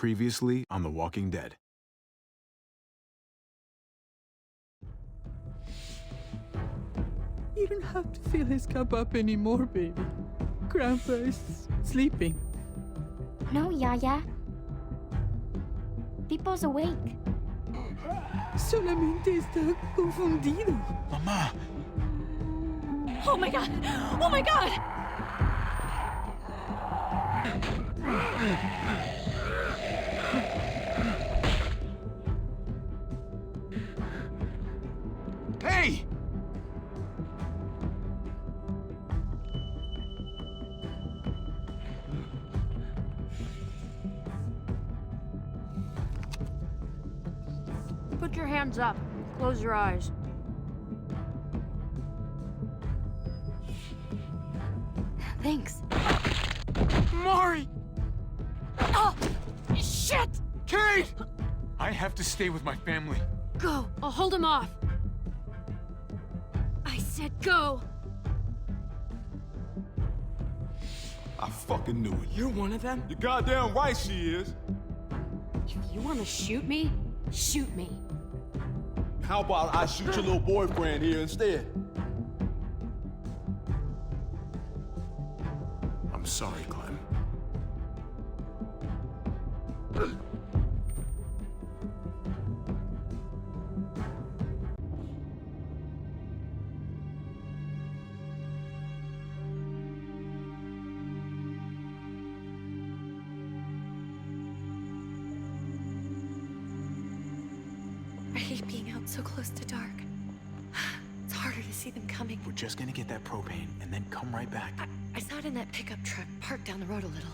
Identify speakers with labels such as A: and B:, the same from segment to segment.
A: Previously on The Walking Dead.
B: You don't have to fill his cup up anymore, baby. Grandpa is sleeping.
C: No, Yaya. Pipo's awake.
B: Solamente está confundido.
A: Mama!
C: Oh my god! Oh my god!
A: Hey!
D: Put your hands up. Close your eyes.
C: Thanks.
A: Mari!
D: Oh! Shit!
A: Kate! I have to stay with my family.
D: Go. I'll hold him off. I said go.
E: I fucking knew it.
B: You're one of them?
E: You're goddamn right she is.
D: If you want to shoot me, shoot me.
E: How about I shoot your little boyfriend here instead?
A: I'm sorry, Clem.
F: I hate being out so close to dark. It's harder to see them coming.
A: We're just gonna get that propane and then come right back.
F: I saw it in that pickup truck parked down the road a little,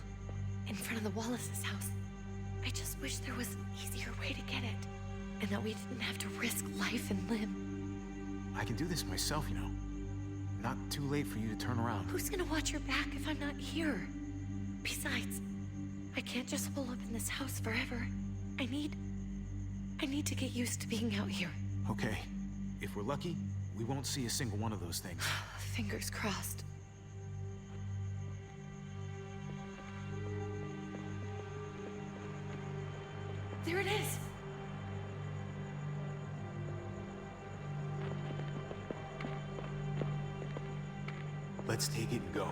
F: in front of the Wallace's house. I just wish there was an easier way to get it, and that we didn't have to risk life and limb.
A: I can do this myself, you know. Not too late for you to turn around.
F: Who's gonna watch your back if I'm not here? Besides, I can't just hole up in this house forever. I need to get used to being out here.
A: Okay. If we're lucky, we won't see a single one of those things.
F: Fingers crossed. There it is!
A: Let's take it and go.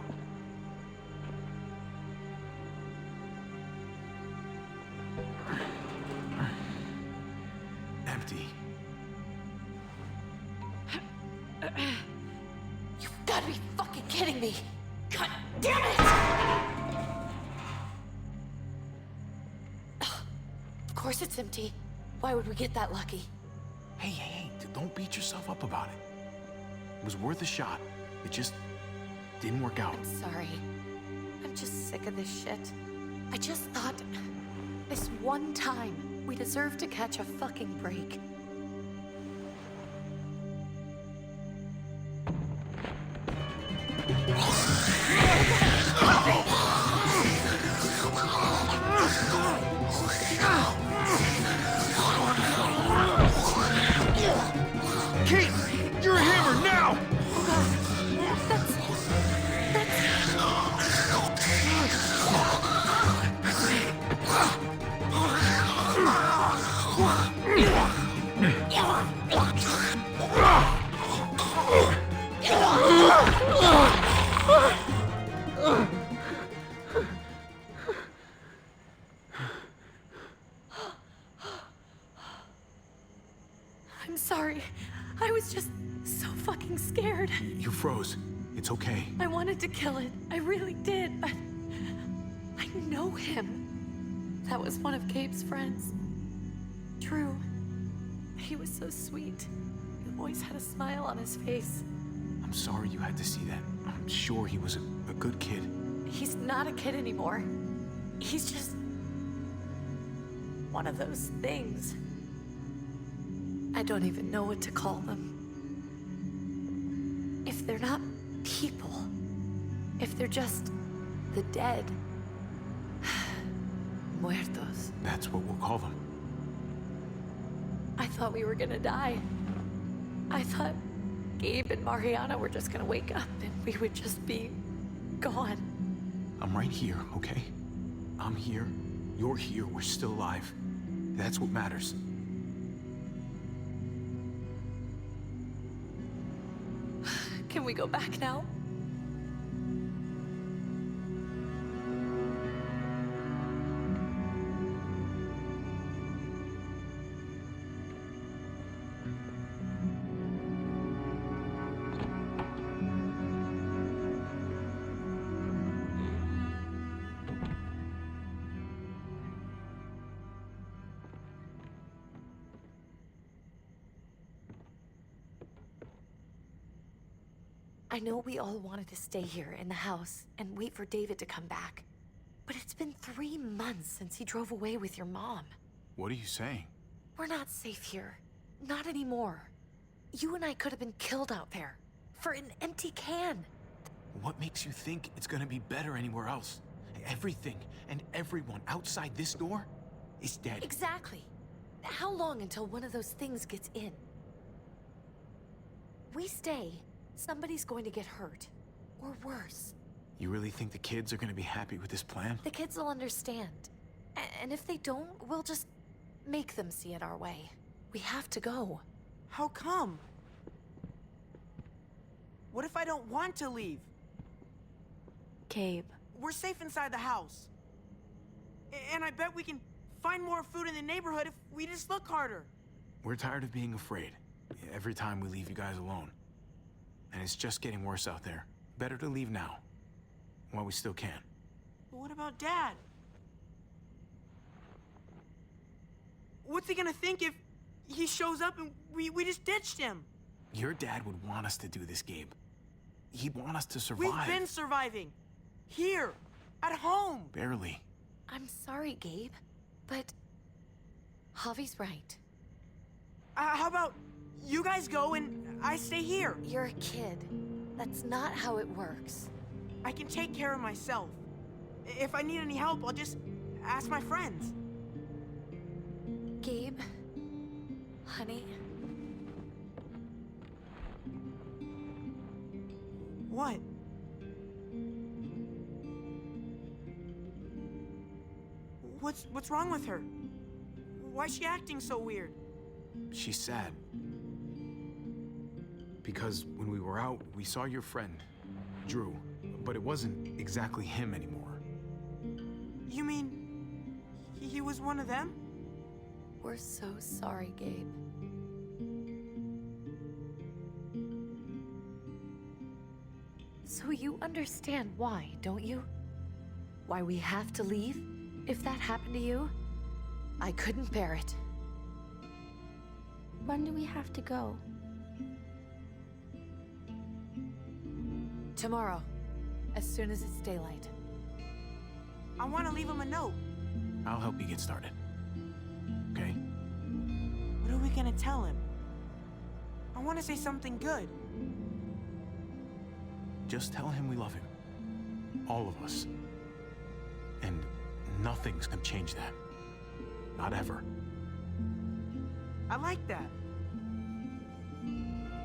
A: Empty.
F: You've gotta be fucking kidding me! God damn it! Of course it's empty. Why would we get that lucky?
A: Hey, don't beat yourself up about it. It was worth a shot. It just didn't work out.
F: I'm sorry. I'm just sick of this shit. I just thought, this one time, we deserve to catch a fucking break.
A: Kate! You're a hammer now!
F: I'm sorry. I was just so fucking scared.
A: You froze. It's okay.
F: I wanted to kill it. I really did, but I know him. That was one of Gabe's friends. Drew. He was so sweet. He always had a smile on his face.
A: I'm sorry you had to see that. I'm sure he was a good kid.
F: He's not a kid anymore. He's just one of those things. I don't even know what to call them. If they're not people, if they're just the dead, muertos.
A: That's what we'll call them.
F: I thought we were gonna die. I thought Gabe and Mariana were just gonna wake up and we would just be gone.
A: I'm right here, okay? I'm here, You're here, we're still alive. That's what matters.
F: Can we go back now? I know we all wanted to stay here in the house and wait for David to come back. But it's been 3 months since he drove away with your mom.
A: What are you saying?
F: We're not safe here. Not anymore. You and I could have been killed out there. For an empty can.
A: What makes you think it's gonna be better anywhere else? Everything and everyone outside this door is dead.
F: Exactly. How long until one of those things gets in? We stay, somebody's going to get hurt. Or worse.
A: You really think the kids are gonna be happy with this plan?
F: The kids will understand. And if they don't, we'll just make them see it our way. We have to go.
G: How come? What if I don't want to leave?
F: Gabe.
G: We're safe inside the house. And I bet we can find more food in the neighborhood if we just look harder.
A: We're tired of being afraid. Every time we leave you guys alone. And it's just getting worse out there. Better to leave now. While we still can.
G: But what about Dad? What's he gonna think if he shows up and we just ditched him?
A: Your dad would want us to do this, Gabe. He'd want us to survive.
G: We've been surviving. Here. At home.
A: Barely.
F: I'm sorry, Gabe. But Javi's right.
G: How about you guys go and I stay here?
F: You're a kid. That's not how it works.
G: I can take care of myself. If I need any help, I'll just ask my friends.
F: Gabe, honey,
G: What? What's wrong with her? Why's she acting so weird?
A: She's sad. Because when we were out, we saw your friend, Drew. But it wasn't exactly him anymore.
G: You mean he was one of them?
F: we're so sorry, Gabe. So you understand why, don't you? Why we have to leave? If that happened to you, I couldn't bear it.
C: When do we have to go?
F: Tomorrow, as soon as it's daylight.
G: I want to leave him a note.
A: I'll help you get started. Okay?
G: What are we gonna tell him? I want to say something good.
A: Just tell him we love him. All of us. And nothing's gonna change that. Not ever.
G: I like that.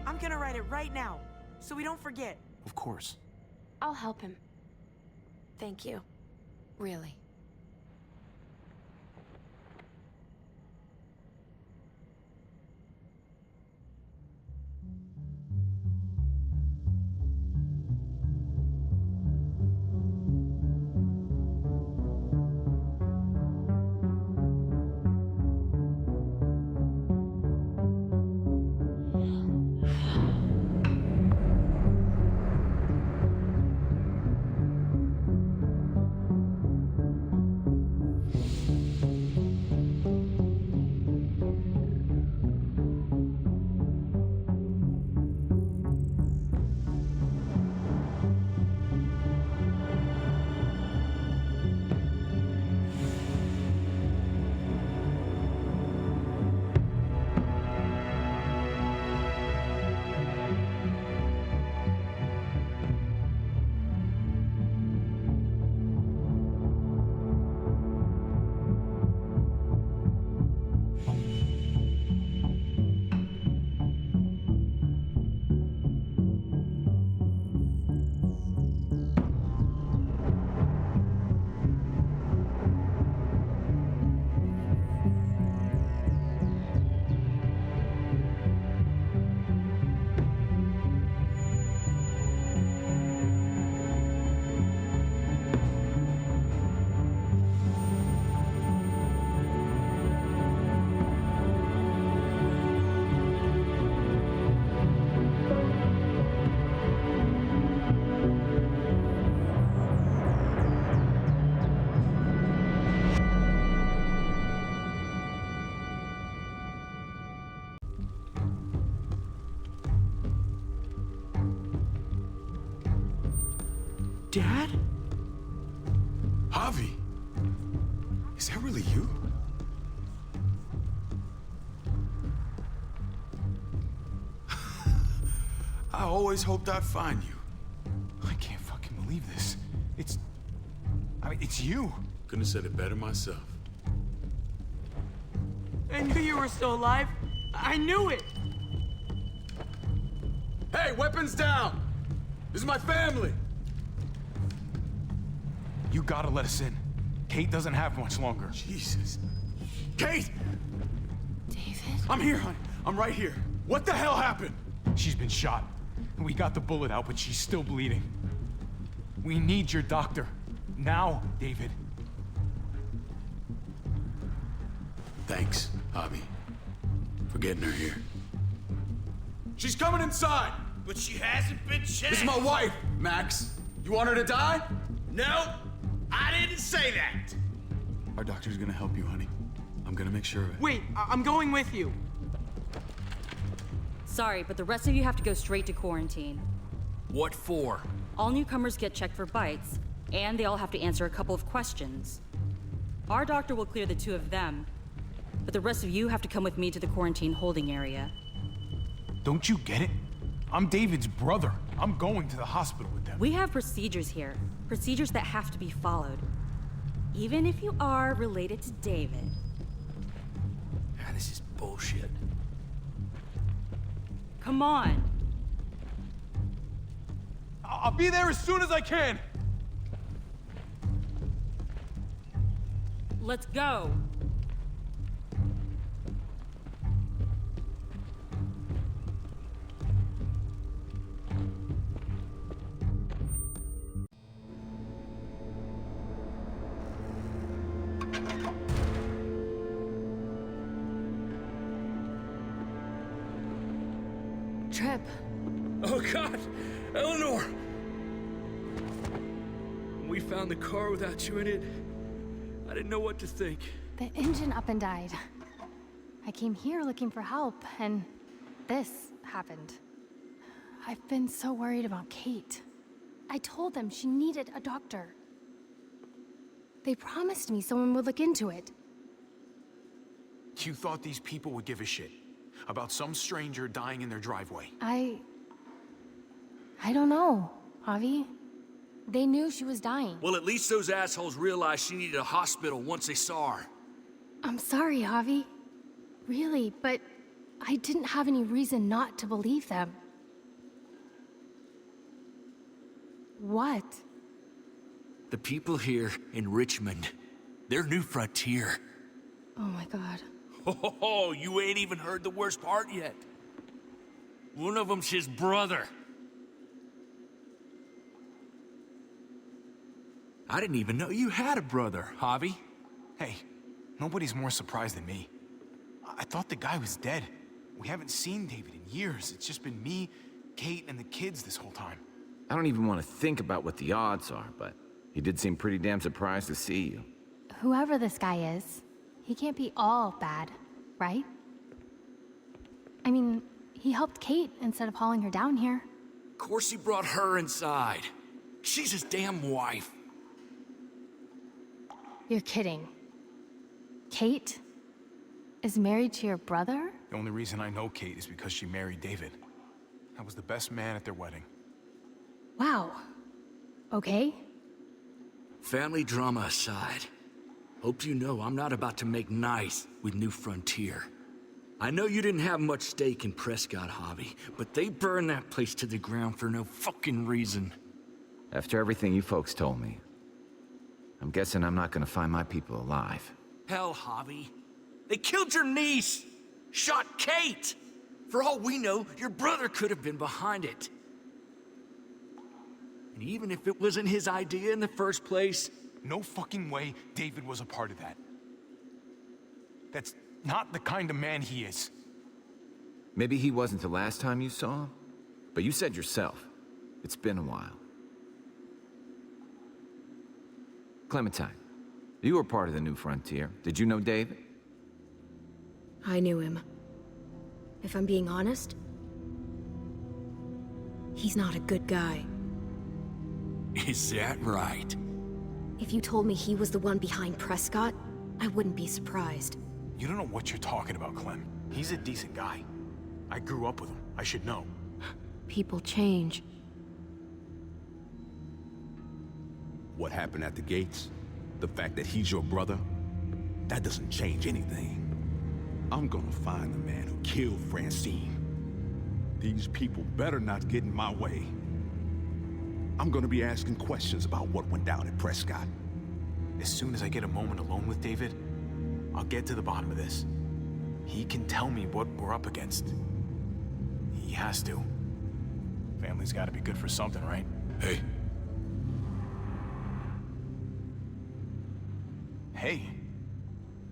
G: I'm gonna write it right now, so we don't forget.
A: Of course.
C: I'll help him.
F: Thank you. Really.
H: Javi, is that really you? I always hoped I'd find you.
A: I can't fucking believe this. It's you.
H: Couldn't have said it better myself.
G: I knew you were still alive. I knew it.
H: Hey, weapons down! This is my family!
A: You gotta let us in. Kate doesn't have much longer.
H: Jesus. Kate!
F: David?
H: I'm here, honey. I'm right here. What the hell happened?
A: She's been shot. We got the bullet out, but she's still bleeding. We need your doctor. Now, David.
H: Thanks, Javi, for getting her here. She's coming inside!
I: But she hasn't been checked.
H: This is my wife, Max. You want her to die?
I: No, I didn't say that.
H: Our doctor's gonna help you, honey. I'm gonna make sure of it.
G: Wait, I'm going with you.
D: Sorry, but the rest of you have to go straight to quarantine.
I: What for?
D: All newcomers get checked for bites, and they all have to answer a couple of questions. Our doctor will clear the two of them, but the rest of you have to come with me to the quarantine holding area.
A: Don't you get it? I'm David's brother. I'm going to the hospital with them.
D: We have procedures here, procedures that have to be followed. Even if you are related to David.
I: This is bullshit.
D: Come on.
A: I'll be there as soon as I can.
D: Let's go.
F: Trip.
I: Oh God, Eleanor! When we found the car without you in it, I didn't know what to think.
J: The engine up and died. I came here looking for help, and this happened. I've been so worried about Kate. I told them she needed a doctor. They promised me someone would look into it.
A: You thought these people would give a shit about some stranger dying in their driveway.
J: I don't know, Javi. They knew she was dying.
I: Well, at least those assholes realized she needed a hospital once they saw her.
J: I'm sorry, Javi. Really, but I didn't have any reason not to believe them. What?
I: The people here in Richmond, they're New Frontier.
J: Oh my God.
I: Oh, you ain't even heard the worst part yet. One of them's his brother. I didn't even know you had a brother, Javi.
A: Hey, nobody's more surprised than me. I thought the guy was dead. We haven't seen David in years. It's just been me, Kate, and the kids this whole time.
K: I don't even want to think about what the odds are, but he did seem pretty damn surprised to see you.
J: Whoever this guy is, he can't be all bad, right? I mean, he helped Kate instead of hauling her down here.
I: Of course he brought her inside. She's his damn wife.
J: You're kidding. Kate is married to your brother?
A: The only reason I know Kate is because she married David. I was the best man at their wedding.
J: Wow. Okay.
I: Family drama aside, hope you know I'm not about to make nice with New Frontier. I know you didn't have much stake in Prescott, Javi, but they burned that place to the ground for no fucking reason.
K: After everything you folks told me, I'm guessing I'm not gonna find my people alive.
I: Hell, Javi. They killed your niece! Shot Kate! For all we know, your brother could have been behind it. And even if it wasn't his idea in the first place...
A: No fucking way David was a part of that. That's not the kind of man he is.
K: Maybe he wasn't the last time you saw him, but you said yourself, it's been a while. Clementine, you were part of the New Frontier. Did you know David?
F: I knew him. If I'm being honest, he's not a good guy.
I: Is that right?
L: If you told me he was the one behind Prescott, I wouldn't be surprised.
A: You don't know what you're talking about, Clem. He's a decent guy. I grew up with him. I should know.
L: People change.
E: What happened at the gates? The fact that he's your brother? That doesn't change anything. I'm gonna find the man who killed Francine. These people better not get in my way. I'm gonna be asking questions about what went down at Prescott.
A: As soon as I get a moment alone with David, I'll get to the bottom of this. He can tell me what we're up against. He has to. Family's gotta be good for something, right?
H: Hey.
A: Hey.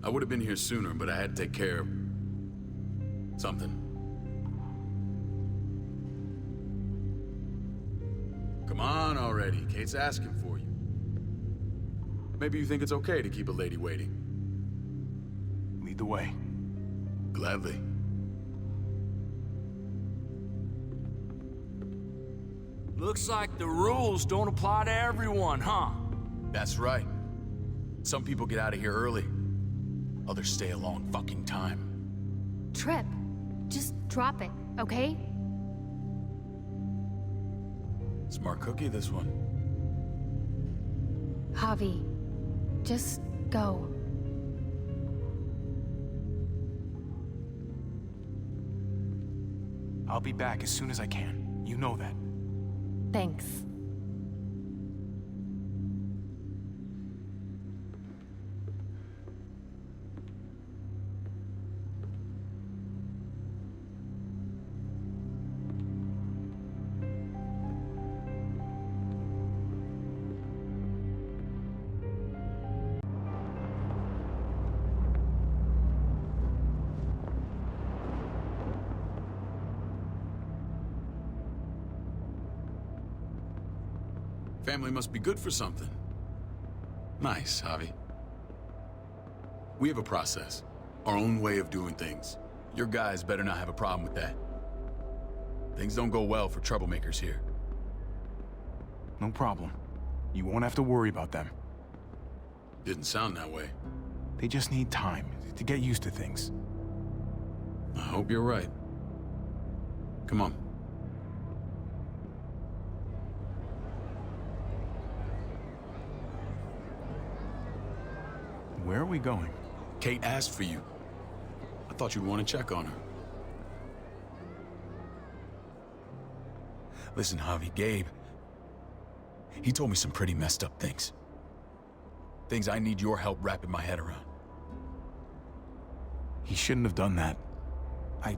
H: I would have been here sooner, but I had to take care of something. Come on already. Kate's asking for you. Maybe you think it's okay to keep a lady waiting.
A: Lead the way.
H: Gladly.
I: Looks like the rules don't apply to everyone, huh?
H: That's right. Some people get out of here early. Others stay a long fucking time.
J: Trip, just drop it, okay?
H: Smart cookie, this one.
J: Javi, just go.
A: I'll be back as soon as I can. You know that.
J: Thanks.
H: Family must be good for something. Nice, Javi. We have a process, our own way of doing things. Your guys better not have a problem with that. Things don't go well for troublemakers here.
A: No problem. You won't have to worry about them.
H: Didn't sound that way.
A: They just need time to get used to things.
H: I hope you're right. Come on.
A: Where are we going?
H: Kate asked for you. I thought you'd want to check on her. Listen, Javi, Gabe, he told me some pretty messed up things. Things I need your help wrapping my head around.
A: He shouldn't have done that. I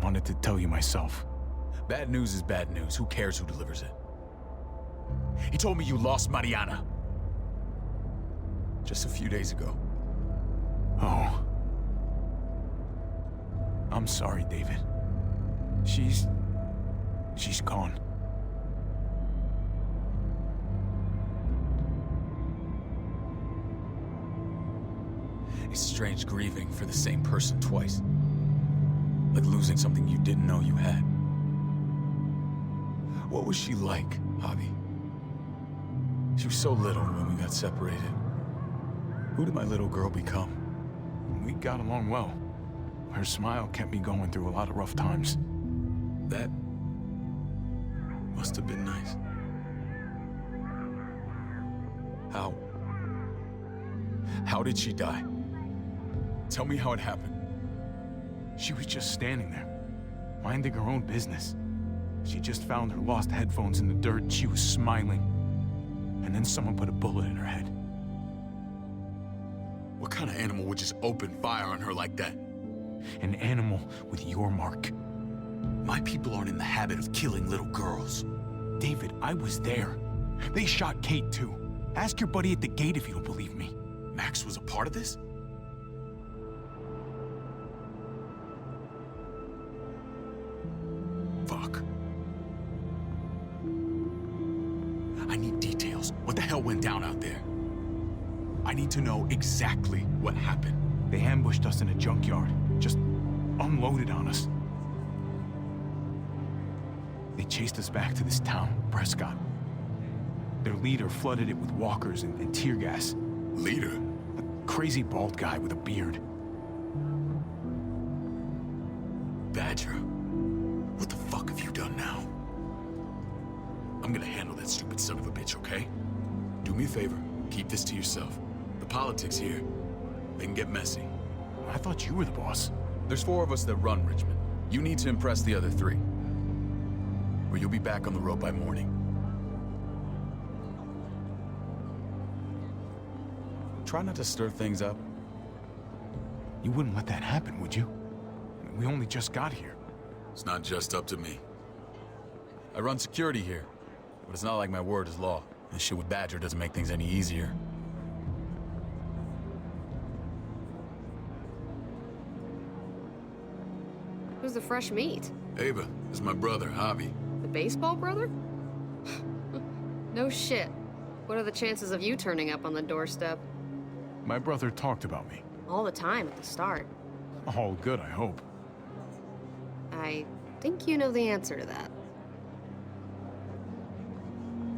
A: wanted to tell you myself.
H: Bad news is bad news. Who cares who delivers it? He told me you lost Mariana. Just a few days ago.
A: Oh. I'm sorry, David. She's gone.
H: It's strange grieving for the same person twice. Like losing something you didn't know you had. What was she like, Javi? She was so little when we got separated. Who did my little girl become?
A: We got along well. Her smile kept me going through a lot of rough times.
H: That must have been nice. How did she die? Tell me how it happened.
A: She was just standing there, minding her own business. She just found her lost headphones in the dirt. She was smiling. And then someone put a bullet in her head.
H: What kind of animal would just open fire on her like that?
A: An animal with your mark.
H: My people aren't in the habit of killing little girls.
A: David, I was there. They shot Kate too. Ask your buddy at the gate if you don't believe me.
H: Max was a part of this? Fuck. I need details. What the hell went down out there? I need to know exactly what happened.
A: They ambushed us in a junkyard. Just unloaded on us. They chased us back to this town, Prescott. Their leader flooded it with walkers and tear gas.
H: Leader?
A: A crazy bald guy with a beard.
H: Badger, what the fuck have you done now? I'm gonna handle that stupid son of a bitch, okay? Do me a favor, keep this to yourself. The politics here, they can get messy.
A: I thought you were the boss.
H: There's 4 of us that run Richmond. You need to impress the other 3. Or you'll be back on the road by morning. Try not to stir things up.
A: You wouldn't let that happen, would you? We only just got here.
H: It's not just up to me. I run security here, but it's not like my word is law. This shit with Badger doesn't make things any easier.
M: Who's the fresh meat?
H: Ava, this is my brother, Javi.
M: The baseball brother? No shit. What are the chances of you turning up on the doorstep?
A: My brother talked about me.
M: All the time at the start.
A: All good, I hope.
M: I think you know the answer to that.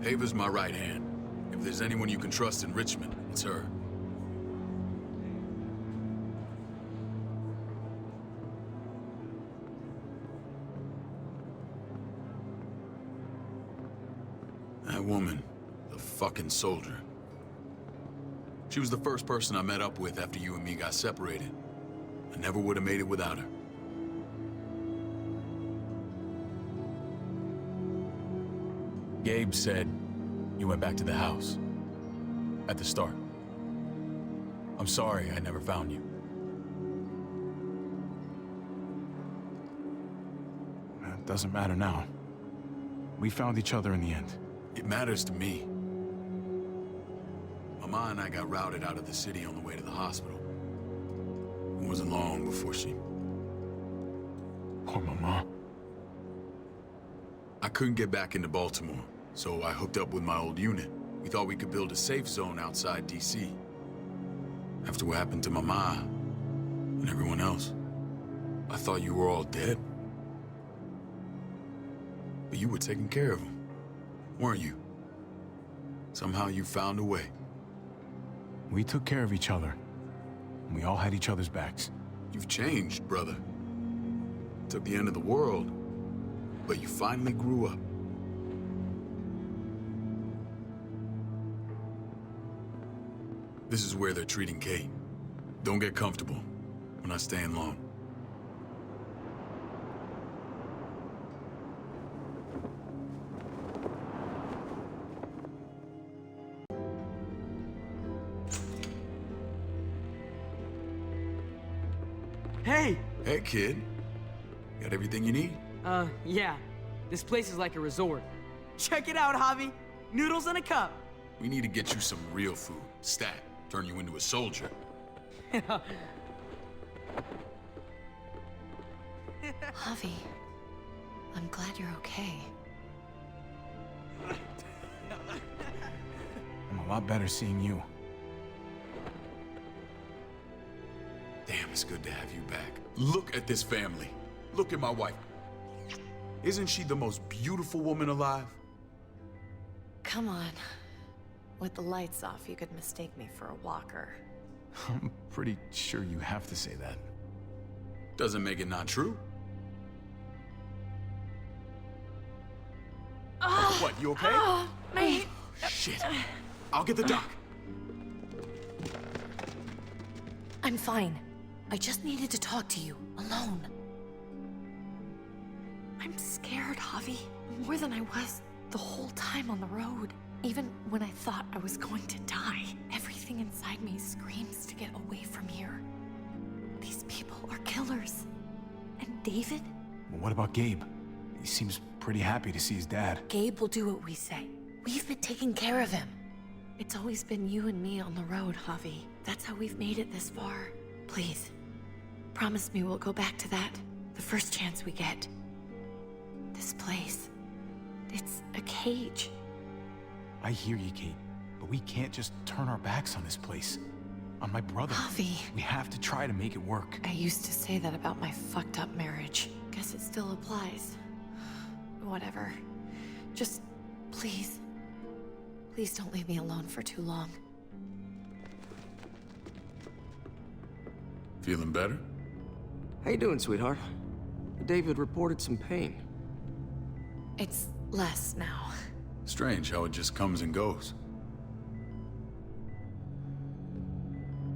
H: Ava's my right hand. If there's anyone you can trust in Richmond, it's her. That woman, the fucking soldier. She was the first person I met up with after you and me got separated. I never would have made it without her. Gabe said you went back to the house. At the start. I'm sorry I never found you.
A: It doesn't matter now. We found each other in the end.
H: It matters to me. Mama and I got routed out of the city on the way to the hospital. It wasn't long before she...
A: Poor Mama.
H: I couldn't get back into Baltimore, so I hooked up with my old unit. We thought we could build a safe zone outside D.C. After what happened to Mama and everyone else, I thought you were all dead. But you were taking care of them, weren't you? Somehow you found a way.
A: We took care of each other. And we all had each other's backs.
H: You've changed, brother. Took the end of the world, but you finally grew up. This is where they're treating Kate. Don't get comfortable. We're not staying long.
G: Hey!
H: Hey, kid. Got everything you need?
G: Yeah. This place is like a resort. Check it out, Javi. Noodles in a cup.
H: We need to get you some real food. Stat. Turn you into a soldier.
F: Javi, I'm glad you're okay.
A: I'm a lot better seeing you.
H: Damn, it's good to have you back. Look at this family. Look at my wife. Isn't she the most beautiful woman alive?
F: Come on. With the lights off, you could mistake me for a walker.
A: I'm pretty sure you have to say that.
H: Doesn't make it not true. What, you okay?
F: My...
H: Shit. I'll get the doc.
F: I'm fine. I just needed to talk to you, alone. I'm scared, Javi. More than I was the whole time on the road. Even when I thought I was going to die, everything inside me screams to get away from here. These people are killers. And David?
A: Well, what about Gabe? He seems pretty happy to see his dad.
F: Gabe will do what we say. We've been taking care of him. It's always been you and me on the road, Javi. That's how we've made it this far. Please, promise me we'll go back to that the first chance we get. This place, it's a cage.
A: I hear you, Kate, but we can't just turn our backs on this place. On my brother.
F: Javi.
A: We have to try to make it work.
F: I used to say that about my fucked up marriage. Guess it still applies. Whatever. Just, please, Please don't leave me alone for too long.
H: Feeling better?
N: How you doing, sweetheart? David reported some pain.
F: It's less now.
H: Strange how it just comes and goes.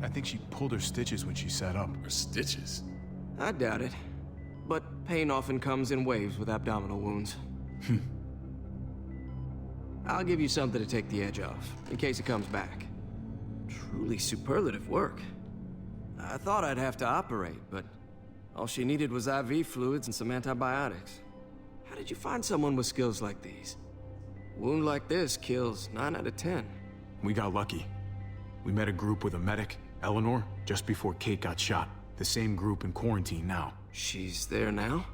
A: I think she pulled her stitches when she sat up.
H: Her stitches?
N: I doubt it. But pain often comes in waves with abdominal wounds. I'll give you something to take the edge off, in case it comes back. Truly superlative work. I thought I'd have to operate, but all she needed was IV fluids and some antibiotics. How did you find someone with skills like these? A wound like this kills 9 out of 10.
A: We got lucky. We met a group with a medic, Eleanor, just before Kate got shot. The same group in quarantine now.
N: She's there now?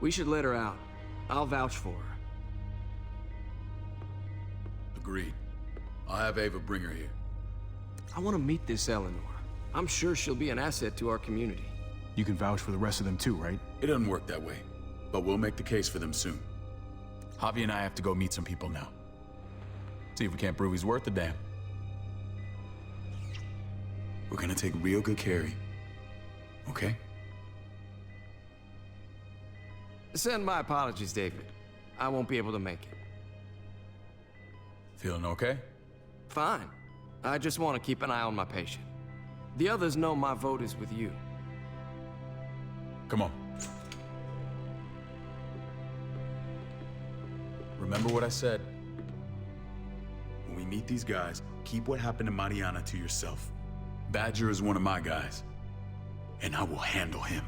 N: We should let her out. I'll vouch for her.
H: Agreed. I'll have Ava bring her here.
N: I want to meet this Eleanor. I'm sure she'll be an asset to our community.
A: You can vouch for the rest of them too, right?
H: It doesn't work that way, but we'll make the case for them soon.
A: Javi and I have to go meet some people now. See if we can't prove he's worth a damn.
H: We're gonna take real good care of you. Okay?
N: Send my apologies, David. I won't be able to make it.
H: Feeling okay?
N: Fine. I just want to keep an eye on my patient. The others know my vote is with you.
H: Come on. Remember what I said. When we meet these guys, keep what happened to Mariana to yourself. Badger is one of my guys, and I will handle him.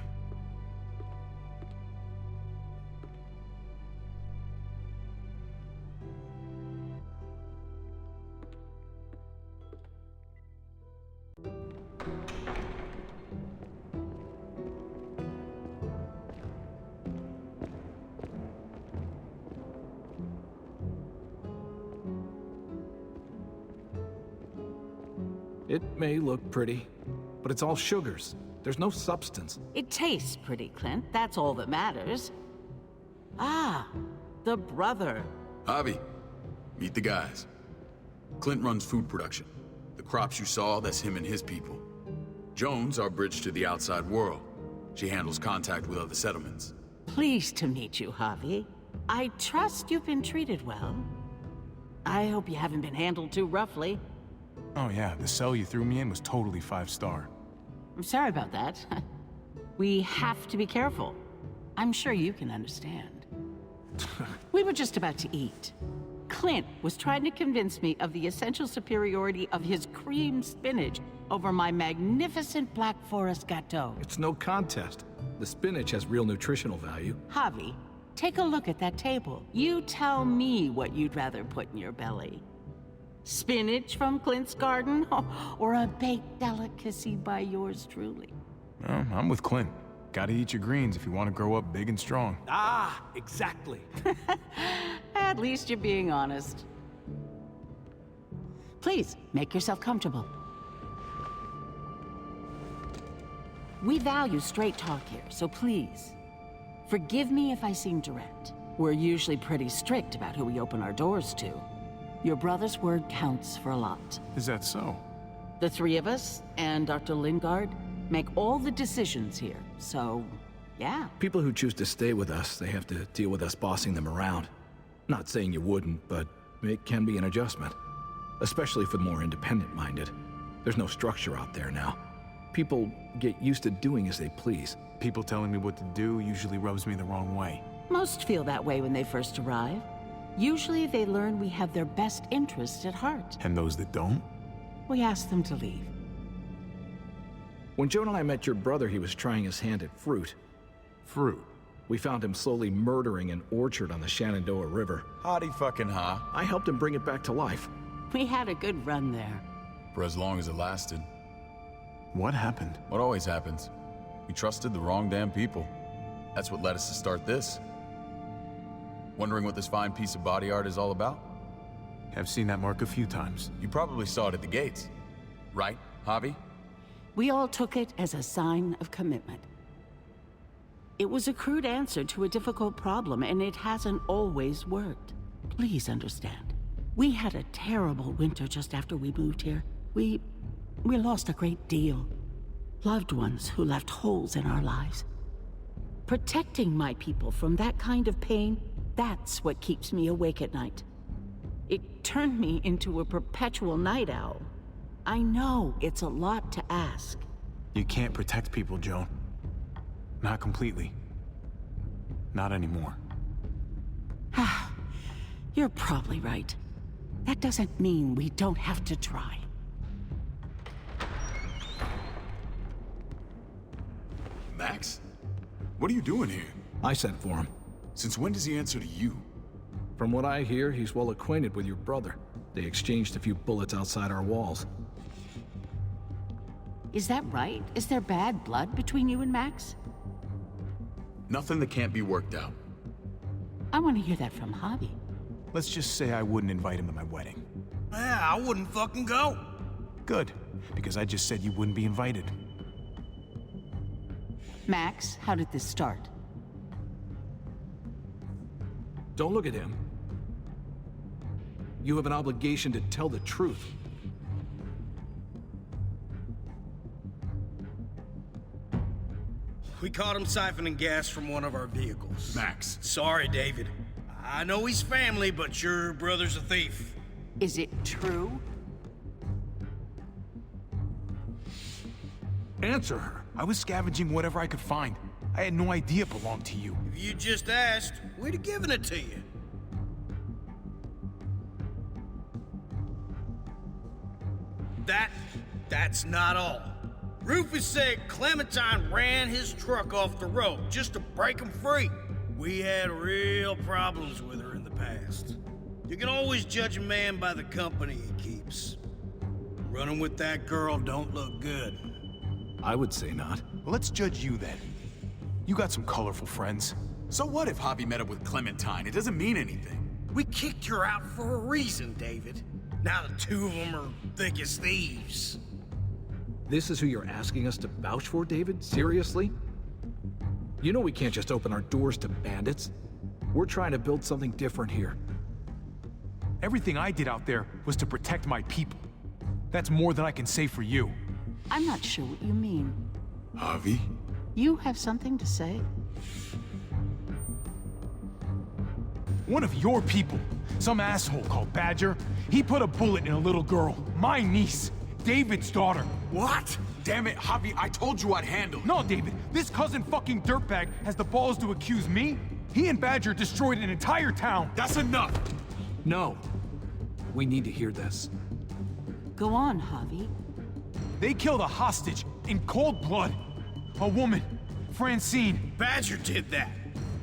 O: It may look pretty, but it's all sugars. There's no substance.
P: It tastes pretty, Clint. That's all that matters. Ah, the brother.
H: Javi, meet the guys. Clint runs food production. The crops you saw, that's him and his people. Jones, our bridge to the outside world. She handles contact with other settlements.
P: Pleased to meet you, Javi. I trust you've been treated well. I hope you haven't been handled too roughly.
A: Oh yeah, the cell you threw me in was totally 5-star.
P: I'm sorry about that. We have to be careful. I'm sure you can understand. We were just about to eat. Clint was trying to convince me of the essential superiority of his cream spinach over my magnificent Black Forest gâteau.
O: It's no contest. The spinach has real nutritional value.
P: Javi, take a look at that table. You tell me what you'd rather put in your belly. Spinach from Clint's garden, or a baked delicacy by yours truly?
A: Well, I'm with Clint. Gotta eat your greens if you want to grow up big and strong.
O: Ah, exactly.
P: At least you're being honest. Please, make yourself comfortable. We value straight talk here, so please, forgive me if I seem direct. We're usually pretty strict about who we open our doors to. Your brother's word counts for a lot.
A: Is that so?
P: The three of us and Dr. Lingard make all the decisions here, so yeah.
O: People who choose to stay with us, they have to deal with us bossing them around. Not saying you wouldn't, but it can be an adjustment. Especially for the more independent-minded. There's no structure out there now. People get used to doing as they please.
A: People telling me what to do usually rubs me the wrong way.
P: Most feel that way when they first arrive. Usually they learn we have their best interests at heart.
A: And those that don't?
P: We ask them to leave.
O: When Joan and I met your brother, he was trying his hand at fruit.
A: Fruit?
O: We found him slowly murdering an orchard on the Shenandoah River.
H: Howdy fucking ha.
O: I helped him bring it back to life.
P: We had a good run there.
H: For as long as it lasted.
A: What happened?
H: What always happens. We trusted the wrong damn people. That's what led us to start this. Wondering what this fine piece of body art is all about?
A: I've seen that mark a few times.
H: You probably saw it at the gates. Right, Javi?
P: We all took it as a sign of commitment. It was a crude answer to a difficult problem, and it hasn't always worked. Please understand. We had a terrible winter just after we moved here. We lost a great deal. Loved ones who left holes in our lives. Protecting my people from that kind of pain, that's what keeps me awake at night. It turned me into a perpetual night owl. I know it's a lot to ask.
A: You can't protect people, Joan. Not completely. Not anymore.
P: You're probably right. That doesn't mean we don't have to try.
H: Max? What are you doing here?
O: I sent for him.
H: Since when does he answer to you?
O: From what I hear, he's well acquainted with your brother. They exchanged a few bullets outside our walls.
P: Is that right? Is there bad blood between you and Max?
H: Nothing that can't be worked out.
P: I want to hear that from Javi.
A: Let's just say I wouldn't invite him to my wedding.
Q: Yeah, I wouldn't fucking go.
A: Good, because I just said you wouldn't be invited.
P: Max, how did this start?
O: Don't look at him. You have an obligation to tell the truth.
Q: We caught him siphoning gas from one of our vehicles.
H: Max.
Q: Sorry, David. I know he's family, but your brother's a thief.
P: Is it true?
A: Answer her. I was scavenging whatever I could find. I had no idea it belonged to you.
Q: If you just asked, we'd have given it to you. That's not all. Rufus said Clementine ran his truck off the road just to break him free. We had real problems with her in the past. You can always judge a man by the company he keeps. Running with that girl don't look good.
O: I would say not.
A: Well, let's judge you then. You got some colorful friends.
H: So what if Javi met up with Clementine? It doesn't mean anything.
Q: We kicked her out for a reason, David. Now the two of them are thick as thieves.
O: This is who you're asking us to vouch for, David? Seriously? You know we can't just open our doors to bandits. We're trying to build something different here.
A: Everything I did out there was to protect my people. That's more than I can say for you.
P: I'm not sure what you mean.
H: Javi?
P: You have something to say?
A: One of your people, some asshole called Badger, he put a bullet in a little girl, my niece, David's daughter.
H: What? Damn it, Javi, I told you I'd handle it.
A: No, David, this cousin fucking dirtbag has the balls to accuse me? He and Badger destroyed an entire town.
H: That's enough.
O: No. We need to hear this.
P: Go on, Javi.
A: They killed a hostage in cold blood. A woman, Francine.
Q: Badger did that,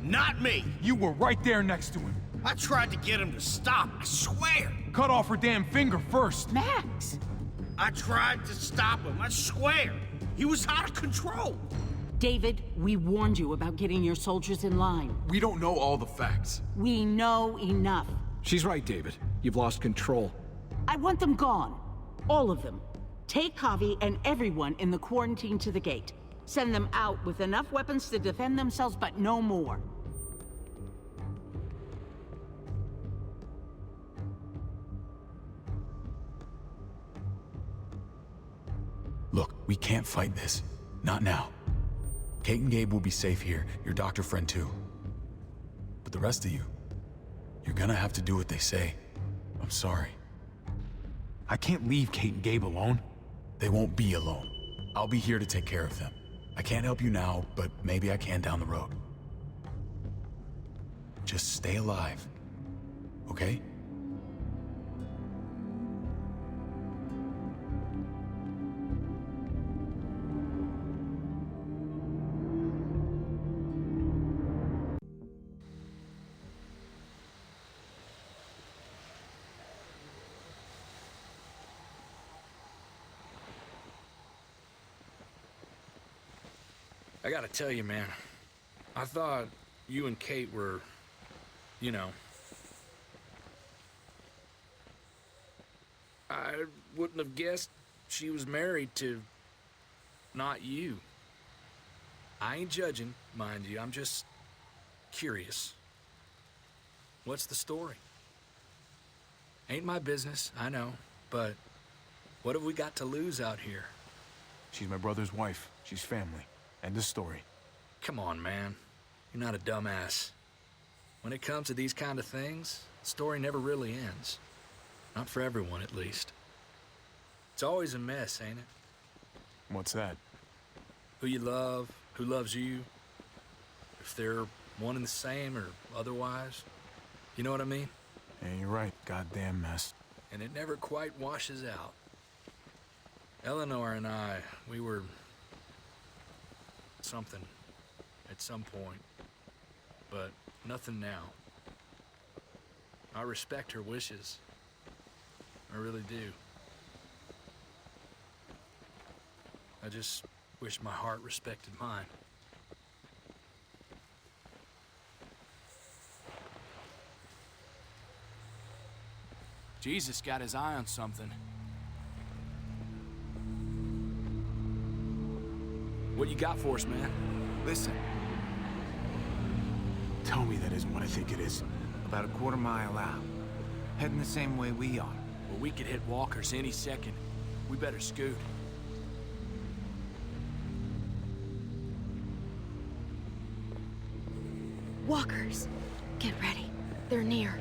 Q: not me.
A: You were right there next to him.
Q: I tried to get him to stop, I swear.
A: Cut off her damn finger first.
P: Max!
Q: I tried to stop him, I swear. He was out of control.
P: David, we warned you about getting your soldiers in line.
H: We don't know all the facts.
P: We know enough.
O: She's right, David. You've lost control.
P: I want them gone. All of them. Take Javi and everyone in the quarantine to the gate. Send them out with enough weapons to defend themselves, but no more.
H: Look, we can't fight this. Not now. Kate and Gabe will be safe here, your doctor friend too. But the rest of you, you're gonna have to do what they say. I'm sorry.
A: I can't leave Kate and Gabe alone.
H: They won't be alone. I'll be here to take care of them. I can't help you now, but maybe I can down the road. Just stay alive, okay?
I: I gotta tell you, man, I thought you and Kate were, you know... I wouldn't have guessed she was married to... not you. I ain't judging, mind you, I'm just curious. What's the story? Ain't my business, I know. But what have we got to lose out here?
A: She's my brother's wife. She's family. End of story.
I: Come on, man. You're not a dumbass. When it comes to these kind of things, the story never really ends. Not for everyone, at least. It's always a mess, ain't it?
A: What's that?
I: Who you love, who loves you, if they're one and the same or otherwise. You know what I mean?
A: Yeah, you're right. Goddamn mess.
I: And it never quite washes out. Eleanor and I, we were something at some point, but nothing now. I respect her wishes. I really do. I just wish my heart respected mine.
N: Jesus got his eye on something.
I: What you got for us, man?
K: Listen.
A: Tell me that isn't what I think it is.
K: About a quarter mile out. Heading the same way we are.
N: Well, we could hit walkers any second. We better scoot.
F: Walkers. Get ready. They're near.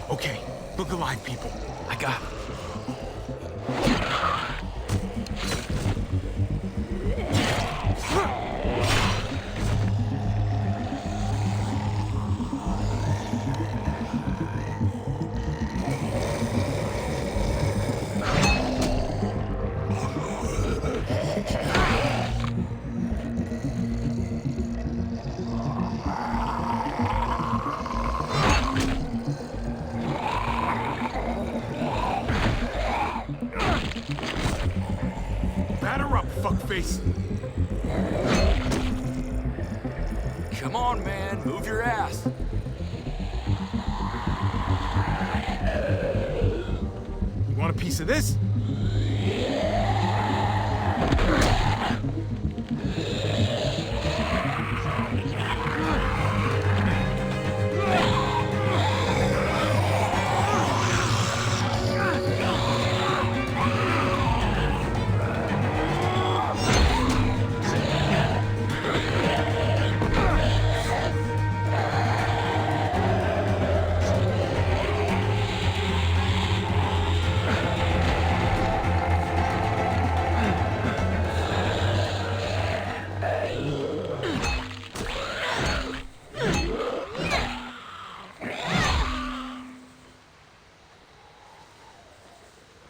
A: Okay, look alive, people. I got it. Batter up, fuckface!
I: Come on, man, move your ass.
A: You want a piece of this?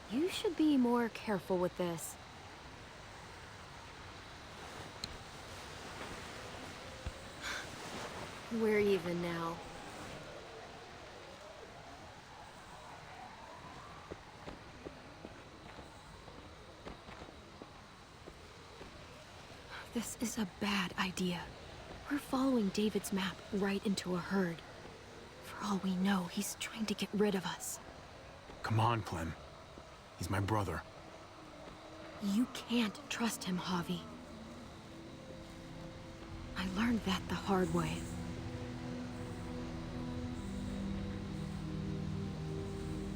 F: You should be more careful with this. We're even now. This is a bad idea. We're following David's map right into a herd. For all we know, he's trying to get rid of us.
A: Come on, Clem. He's my brother.
F: You can't trust him, Javi. I learned that the hard way.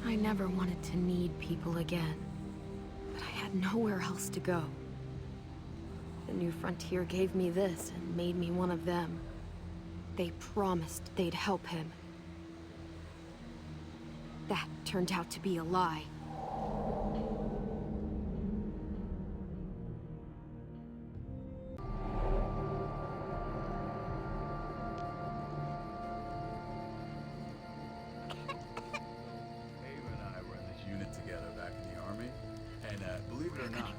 F: I never wanted to need people again, but I had nowhere else to go. The New Frontier gave me this and made me one of them. They promised they'd help him. That turned out to be a lie.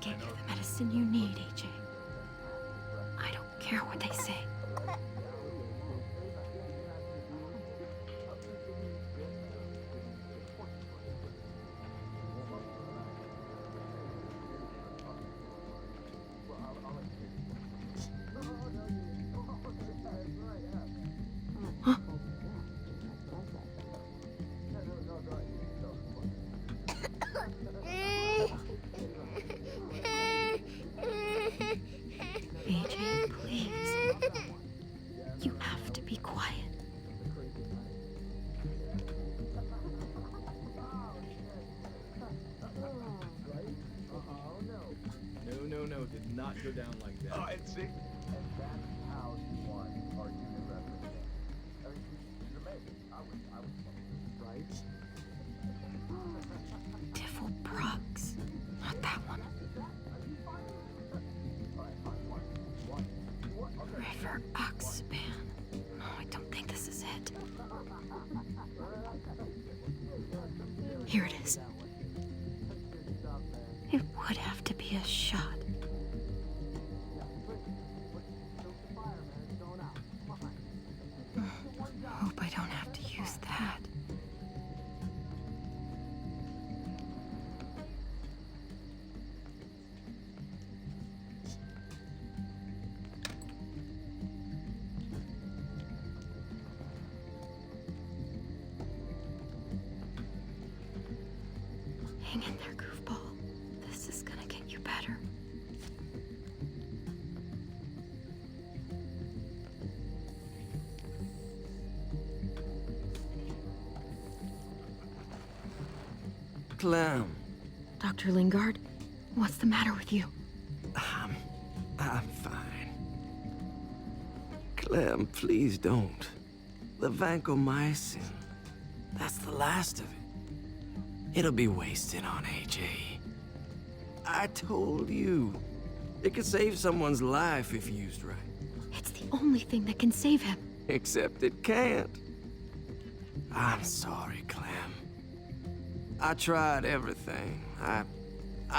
F: Get you the medicine you need, AJ. I don't care what they say. Huh? AJ, please.
O: go down like that.
E: Oh, and see?
R: And that's how you won our unit reference. I mean, you're amazing. I was right?
L: Tiffel Brooks. Not that one. River Oxpan. No, I don't think this is it. Here it is. It would have to be a shot. Hope I don't have to use that. Hang in there, goofball. This is gonna get you better.
N: Clem.
L: Dr. Lingard, what's the matter with you?
N: I'm fine. Clem, please don't. The vancomycin. That's the last of it. It'll be wasted on AJ. I told you. It could save someone's life if used right.
L: It's the only thing that can save him.
N: Except it can't. I'm sorry, Clem. I tried everything. I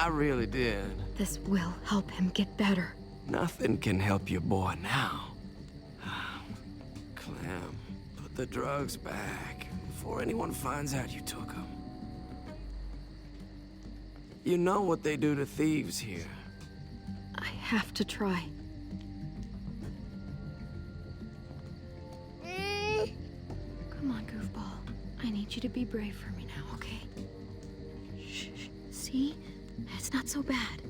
N: really did.
L: This will help him get better.
N: Nothing can help your boy now. Clem, put the drugs back before anyone finds out you took them. You know what they do to thieves here.
L: I have to try. Come on, goofball. I need you to be brave for me now, okay? Shh. See? It's not so bad.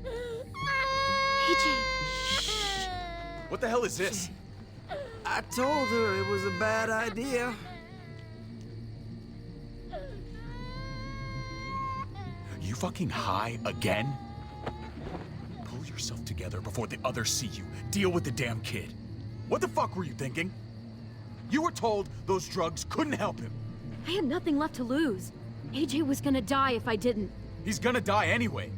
L: AJ! Shh!
A: What the hell is this?
N: I told her it was a bad idea.
A: You fucking high again? Pull yourself together before the others see you. Deal with the damn kid. What the fuck were you thinking? You were told those drugs couldn't help him.
L: I had nothing left to lose. AJ was gonna die if I didn't.
A: He's gonna die anyway.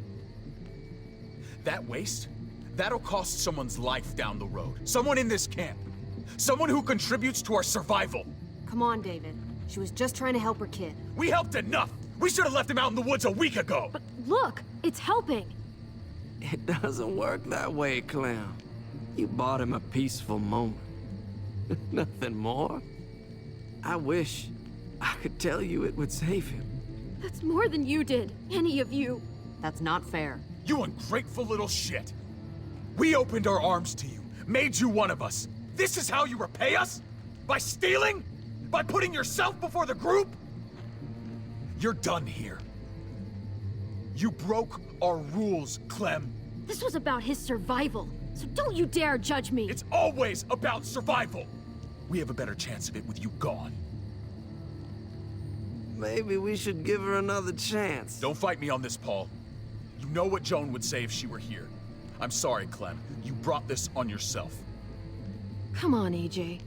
A: That waste, that'll cost someone's life down the road. Someone in this camp. Someone who contributes to our survival.
S: Come on, David. She was just trying to help her kid.
A: We helped enough! We should have left him out in the woods a week ago!
L: But look, it's helping.
N: It doesn't work that way, Clem. You bought him a peaceful moment. Nothing more. I wish I could tell you it would save him.
L: That's more than you did, any of you.
S: That's not fair.
A: You ungrateful little shit! We opened our arms to you, made you one of us. This is how you repay us? By stealing? By putting yourself before the group? You're done here. You broke our rules, Clem.
L: This was about his survival, so don't you dare judge me.
A: It's always about survival. We have a better chance of it with you gone.
N: Maybe we should give her another chance.
A: Don't fight me on this, Paul. You know what Joan would say if she were here. I'm sorry, Clem. You brought this on yourself.
L: Come on, AJ.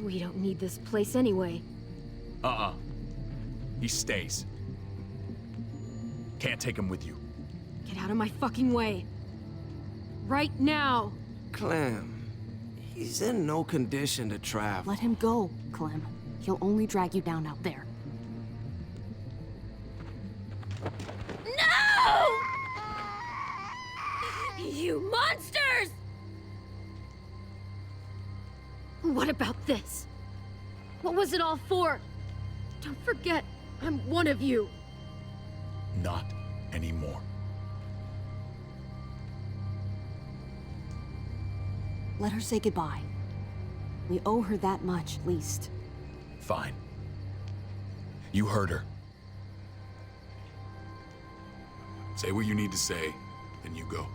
L: We don't need this place anyway.
A: He stays. Can't take him with you.
L: Get out of my fucking way. Right now.
N: Clem, he's in no condition to travel.
S: Let him go, Clem. He'll only drag you down out there.
L: No! You monsters! What about this? What was it all for? Don't forget, I'm one of you.
A: Not anymore.
S: Let her say goodbye. We owe her that much, at least.
A: Fine. You heard her. Say what you need to say, then you go.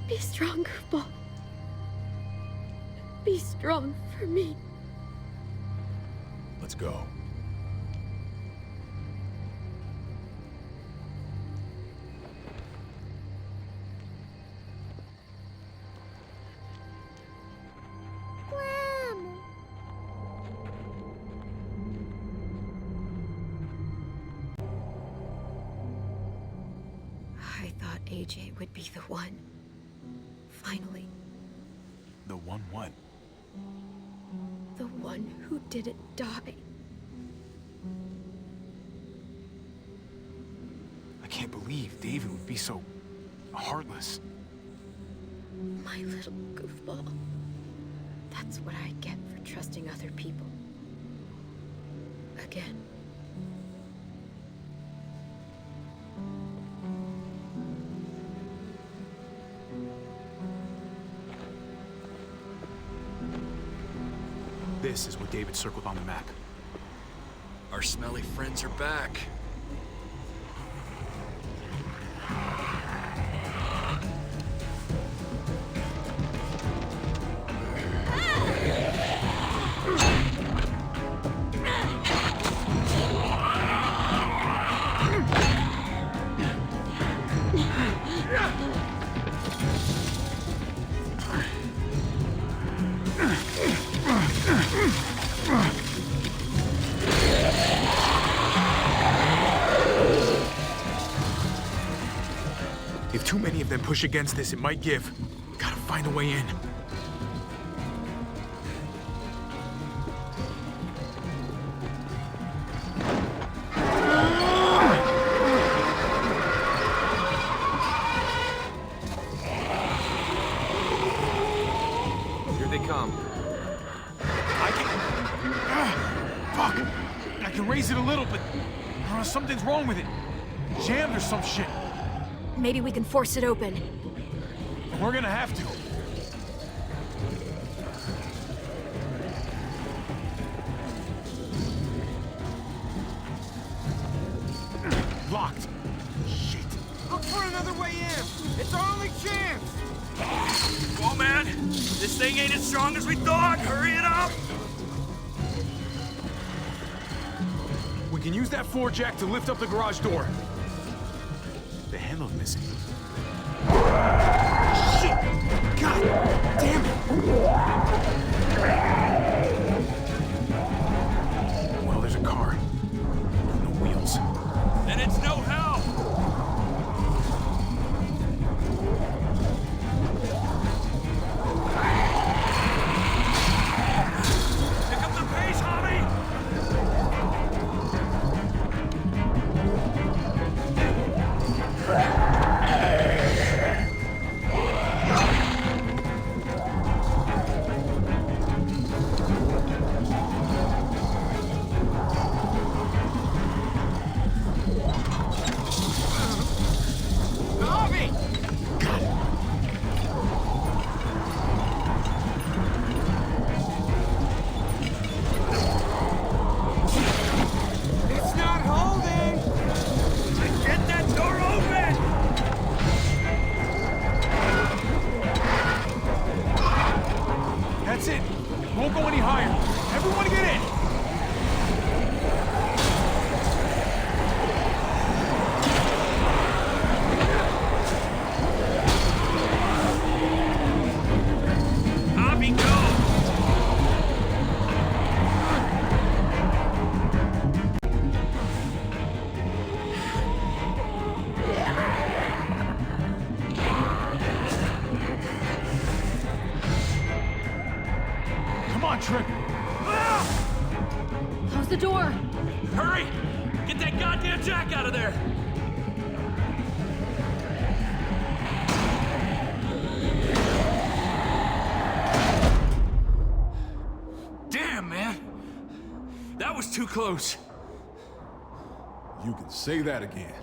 L: Be strong, goofball. Be strong for me.
E: Let's go.
F: I thought AJ would be the one. Finally.
A: The one what?
F: The one who didn't die.
A: I can't believe David would be so heartless.
F: My little goofball. That's what I get for trusting other people. Again.
A: This is what David circled on the map.
I: Our smelly friends are back.
A: If too many of them push against this, it might give. Gotta find a way in.
K: Here they come.
A: I can... fuck! I can raise it a little, but something's wrong with it. Jammed or some shit.
F: Maybe we can force it open.
A: We're gonna have to. Locked. Shit.
Q: Look for another way in. It's our only chance.
I: Come on, man. This thing ain't as strong as we thought. Hurry it up.
A: We can use that floor jack to lift up the garage door. The handle's missing. Shit! God damn it! Well, there's a car. No wheels.
I: Then it's no help. Pick up the pace, Javi.
Q: It's not holding. Get that door open.
A: That's it. Won't go any higher. Everyone get in!
I: Javi, go.
A: Come on, Tripp.
F: Close the door.
I: Hurry! Get that goddamn jack out of there! Damn, man! That was too close.
E: You can say that again.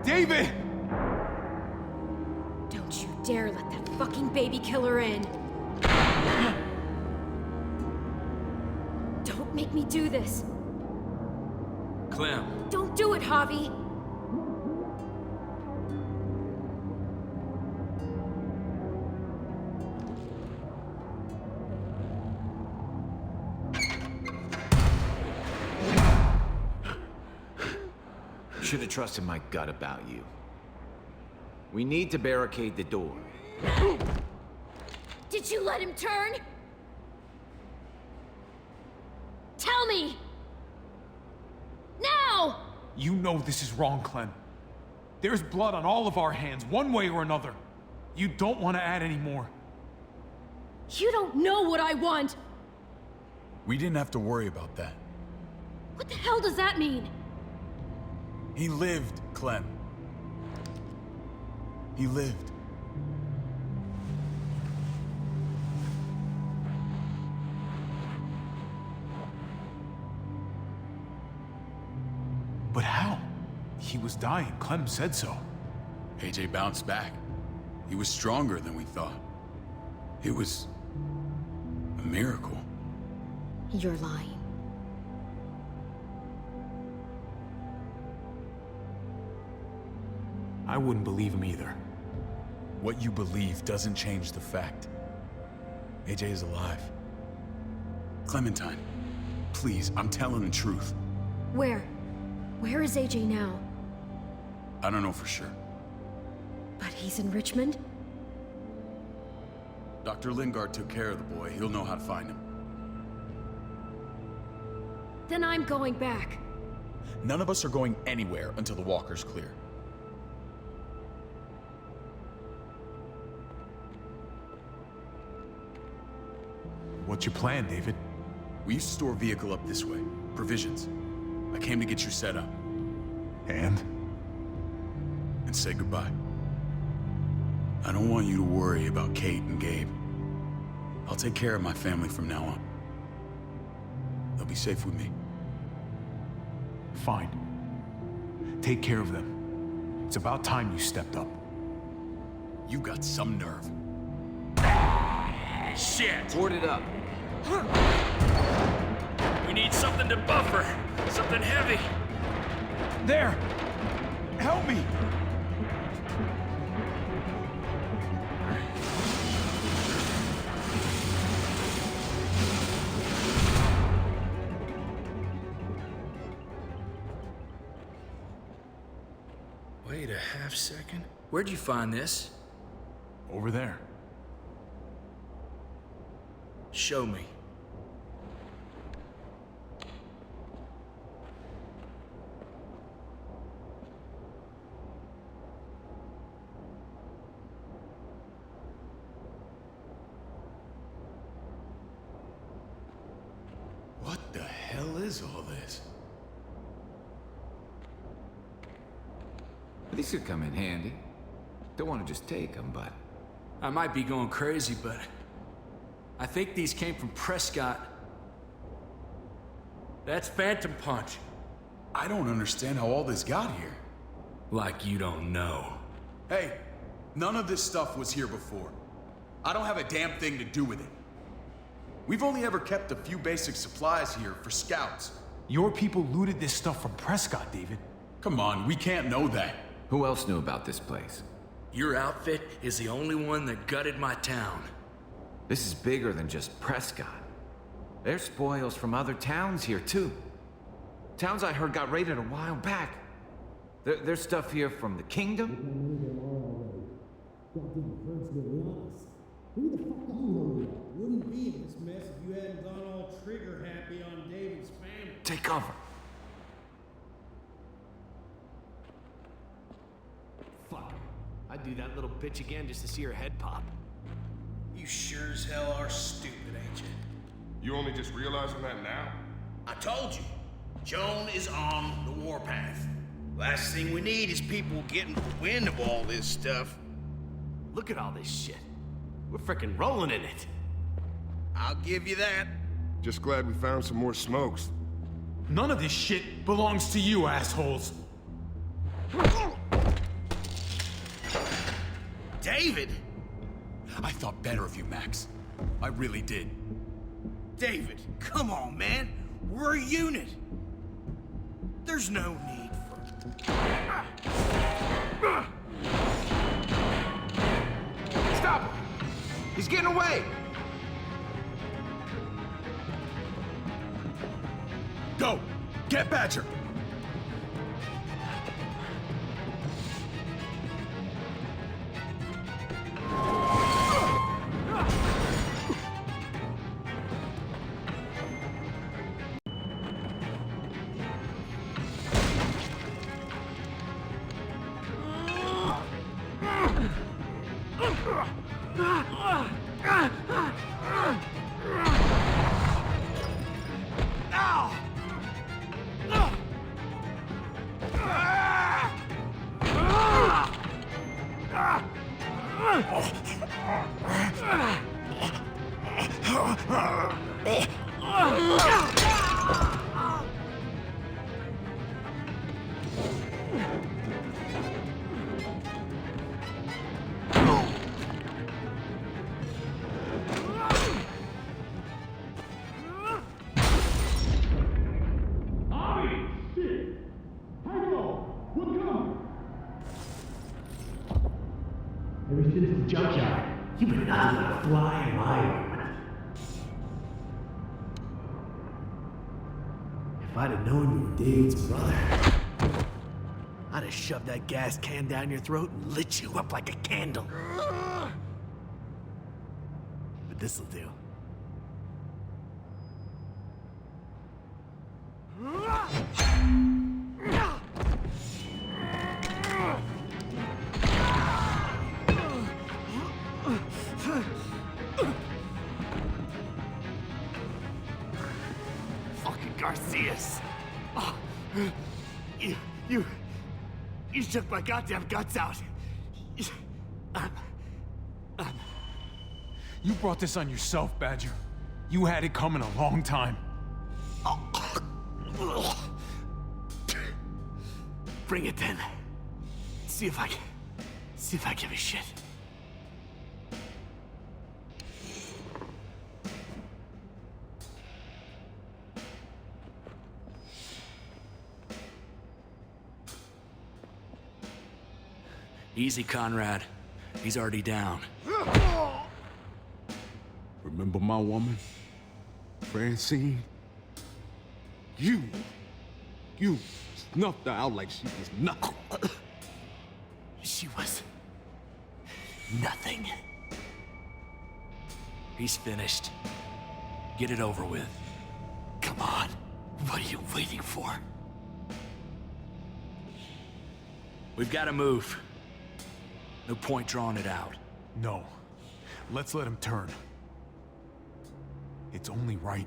A: David!
F: Don't you dare let that fucking baby killer in. Don't make me do this.
I: Clem.
F: Don't do it, Javi!
K: Should have trusted my gut about you. We need to barricade the door.
F: Did you let him turn? Tell me! Now!
A: You know this is wrong, Clem. There's blood on all of our hands, one way or another. You don't want to add any more.
F: You don't know what I want!
H: We didn't have to worry about that.
F: What the hell does that mean?
H: He lived, Clem. He lived.
A: But how? He was dying. Clem said so.
H: AJ bounced back. He was stronger than we thought. It was a miracle.
F: You're lying.
A: I wouldn't believe him either.
H: What you believe doesn't change the fact. AJ is alive. Clementine, please, I'm telling the truth.
F: Where? Where is AJ now?
H: I don't know for sure.
F: But he's in Richmond?
H: Dr. Lingard took care of the boy. He'll know how to find him.
F: Then I'm going back.
H: None of us are going anywhere until the walker's clear.
A: What's your plan, David?
H: We used to store a vehicle up this way. Provisions. I came to get you set up.
A: And
H: say goodbye. I don't want you to worry about Kate and Gabe. I'll take care of my family from now on. They'll be safe with me.
A: Fine. Take care of them. It's about time you stepped up.
H: You got some nerve.
I: Shit!
K: Board it up.
I: We need something to buffer. Something heavy.
A: There! Help me!
I: Wait a half second. Where'd you find this?
A: Over there.
I: Show me.
H: What the hell is all this?
K: These could come in handy. Don't want to just take them, but...
I: I might be going crazy, but... I think these came from Prescott. That's Phantom Punch.
H: I don't understand how all this got here.
I: Like you don't know.
H: Hey, none of this stuff was here before. I don't have a damn thing to do with it. We've only ever kept a few basic supplies here for scouts.
A: Your people looted this stuff from Prescott, David.
H: Come on, we can't know that.
K: Who else knew about this place?
I: Your outfit is the only one that gutted my town.
K: This is bigger than just Prescott. There's spoils from other towns here, too. Towns I heard got raided a while back. There's stuff here from the Kingdom.
Q: Who the fuck you? Wouldn't be in this mess if you hadn't gone all trigger happy on David's family.
K: Take cover.
T: Fuck him. I'd do that little bitch again just to see her head pop.
Q: You sure as hell are stupid, ain't you?
U: You only just realizing that now?
Q: I told you. Joan is on the warpath. Last thing we need is people getting wind of all this stuff.
T: Look at all this shit. We're frickin' rolling in it.
Q: I'll give you that.
U: Just glad we found some more smokes.
A: None of this shit belongs to you, assholes.
Q: David?
H: I thought better of you, Max. I really did.
Q: David, come on, man. We're a unit. There's no need for...
K: Stop him! He's getting away!
H: Go! Get Badger!
T: Ever since the junkyard, you've been nothing but a fly in my ointment. If I'd have known you were David's brother, I'd have shoved that gas can down your throat and lit you up like a candle. But this'll do. Fucking Garcias! Oh, you took my goddamn guts out.
A: You brought this on yourself, Badger. You had it coming a long time.
T: Bring it then. See if I give a shit.
I: Easy, Conrad. He's already down.
E: Remember my woman? Francine? You snuffed her out like she was nothing.
T: She was... nothing.
I: He's finished. Get it over with.
T: Come on. What are you waiting for?
I: We've got to move. No point drawing it out.
A: No. Let's let him turn. It's only right.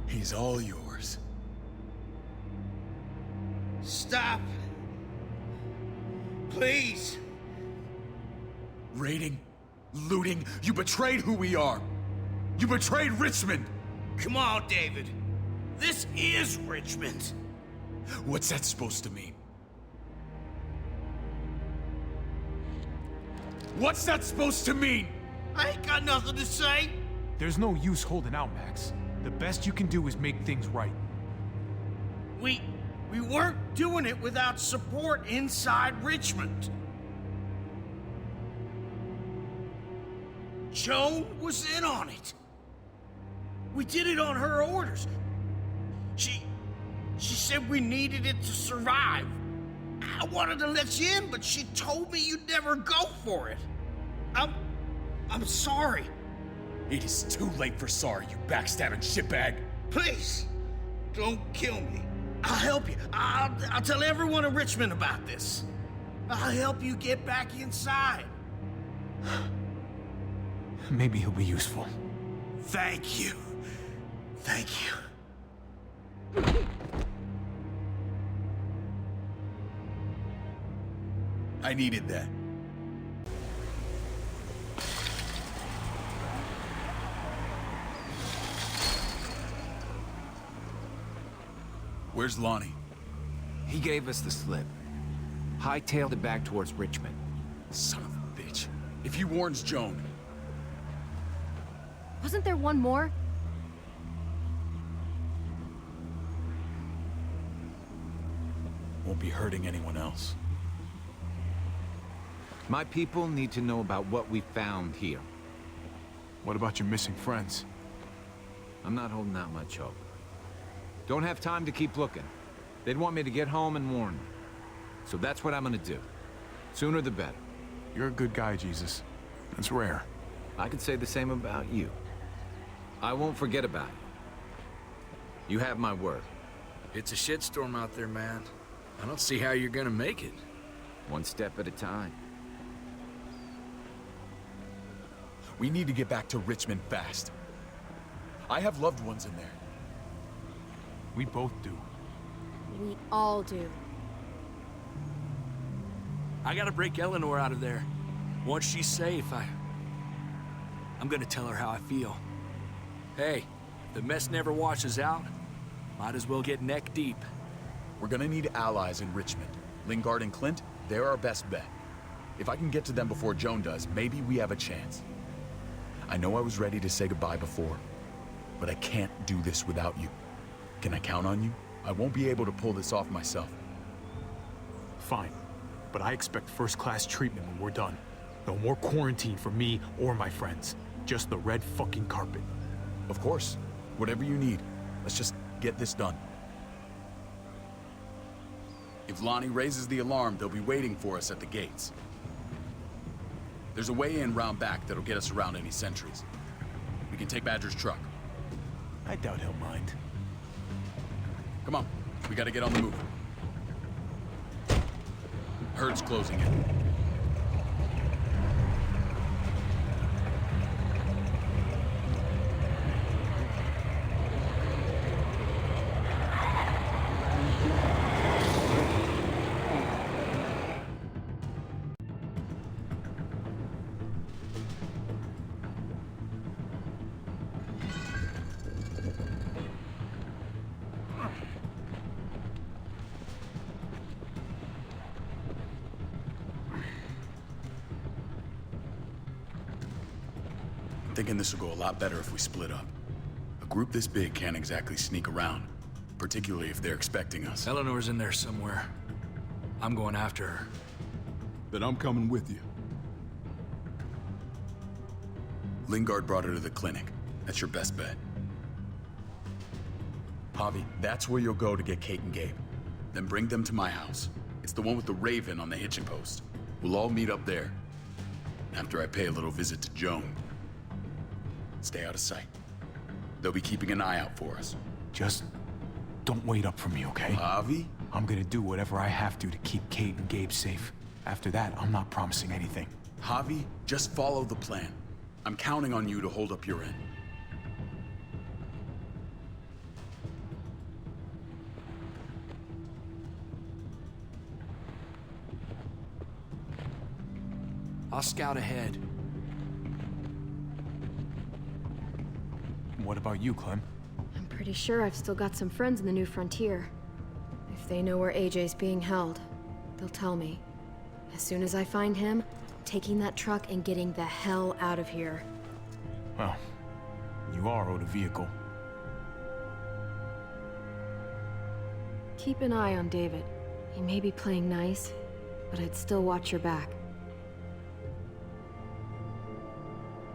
H: He's all yours.
Q: Stop! Please!
H: Raiding, looting, you betrayed who we are. You betrayed Richmond.
Q: Come on, David. This is Richmond.
H: What's that supposed to mean? What's that supposed to mean?
Q: I ain't got nothing to say.
A: There's no use holding out, Max. The best you can do is make things right.
Q: We weren't doing it without support inside Richmond. Joan was in on it. We did it on her orders. She said we needed it to survive. I wanted to let you in, but she told me you'd never go for it. I'm sorry.
H: It is too late for sorry, you backstabbing shitbag.
Q: Please, don't kill me. I'll help you. I'll tell everyone in Richmond about this. I'll help you get back inside.
A: Maybe he'll be useful.
Q: Thank you. Thank you.
H: I needed that. Where's Lonnie?
K: He gave us the slip. hightailed it back towards Richmond.
H: Son of a bitch. If he warns Joan...
J: Wasn't there one more?
A: Won't be hurting anyone else.
K: My people need to know about what we found here.
A: What about your missing friends?
K: I'm not holding out much hope. Don't have time to keep looking. They'd want me to get home and warn them. So that's what I'm gonna do. Sooner the better.
A: You're a good guy, Jesus. That's rare.
K: I could say the same about you. I won't forget about you. You have my word.
I: It's a shitstorm out there, man. I don't see how you're gonna make it.
K: One step at a time.
H: We need to get back to Richmond fast. I have loved ones in there.
A: We both do.
J: We all do.
I: I gotta break Eleanor out of there. Once she's safe, I'm gonna tell her how I feel. Hey, if the mess never washes out, might as well get neck deep.
H: We're gonna need allies in Richmond. Lingard and Clint, they're our best bet. If I can get to them before Joan does, maybe we have a chance. I know I was ready to say goodbye before, but I can't do this without you. Can I count on you? I won't be able to pull this off myself.
A: Fine. But I expect first-class treatment when we're done. No more quarantine for me or my friends. Just the red fucking carpet.
H: Of course. Whatever you need. Let's just get this done. If Lonnie raises the alarm, they'll be waiting for us at the gates. There's a way in round back that'll get us around any sentries. We can take Badger's truck.
A: I doubt he'll mind.
H: Come on, we gotta get on the move. Herd's closing in. I'm thinking this will go a lot better if we split up. A group this big can't exactly sneak around, particularly if they're expecting us.
I: Eleanor's in there somewhere. I'm going after her.
E: Then I'm coming with you.
H: Lingard brought her to the clinic. That's your best bet. Javi, that's where you'll go to get Kate and Gabe. Then bring them to my house. It's the one with the Raven on the hitching post. We'll all meet up there. After I pay a little visit to Joan. Stay out of sight. They'll be keeping an eye out for us.
A: Just don't wait up for me, okay?
H: Javi?
A: I'm gonna do whatever I have to keep Kate and Gabe safe. After that, I'm not promising anything.
H: Javi, just follow the plan. I'm counting on you to hold up your end.
I: I'll scout ahead.
A: What about you, Clem?
F: I'm pretty sure I've still got some friends in the New Frontier. If they know where AJ's being held, they'll tell me. As soon as I find him, I'm taking that truck and getting the hell out of here.
A: Well, you are owed a vehicle.
F: Keep an eye on David. He may be playing nice, but I'd still watch your back.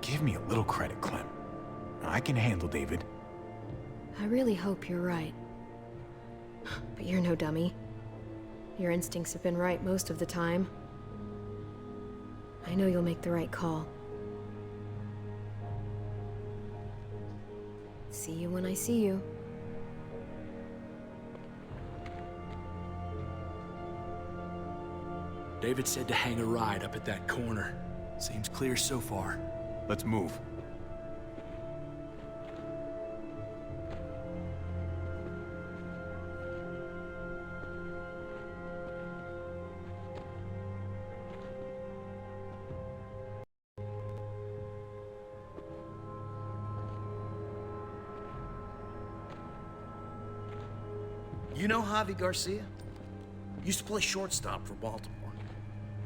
A: Give me a little credit, Clem. I can handle David.
F: I really hope you're right. But you're no dummy. Your instincts have been right most of the time. I know you'll make the right call. See you when I see you.
I: David said to hang a ride up at that corner. Seems clear so far.
A: Let's move.
T: You know Javi Garcia?
Q: Used to play shortstop for Baltimore.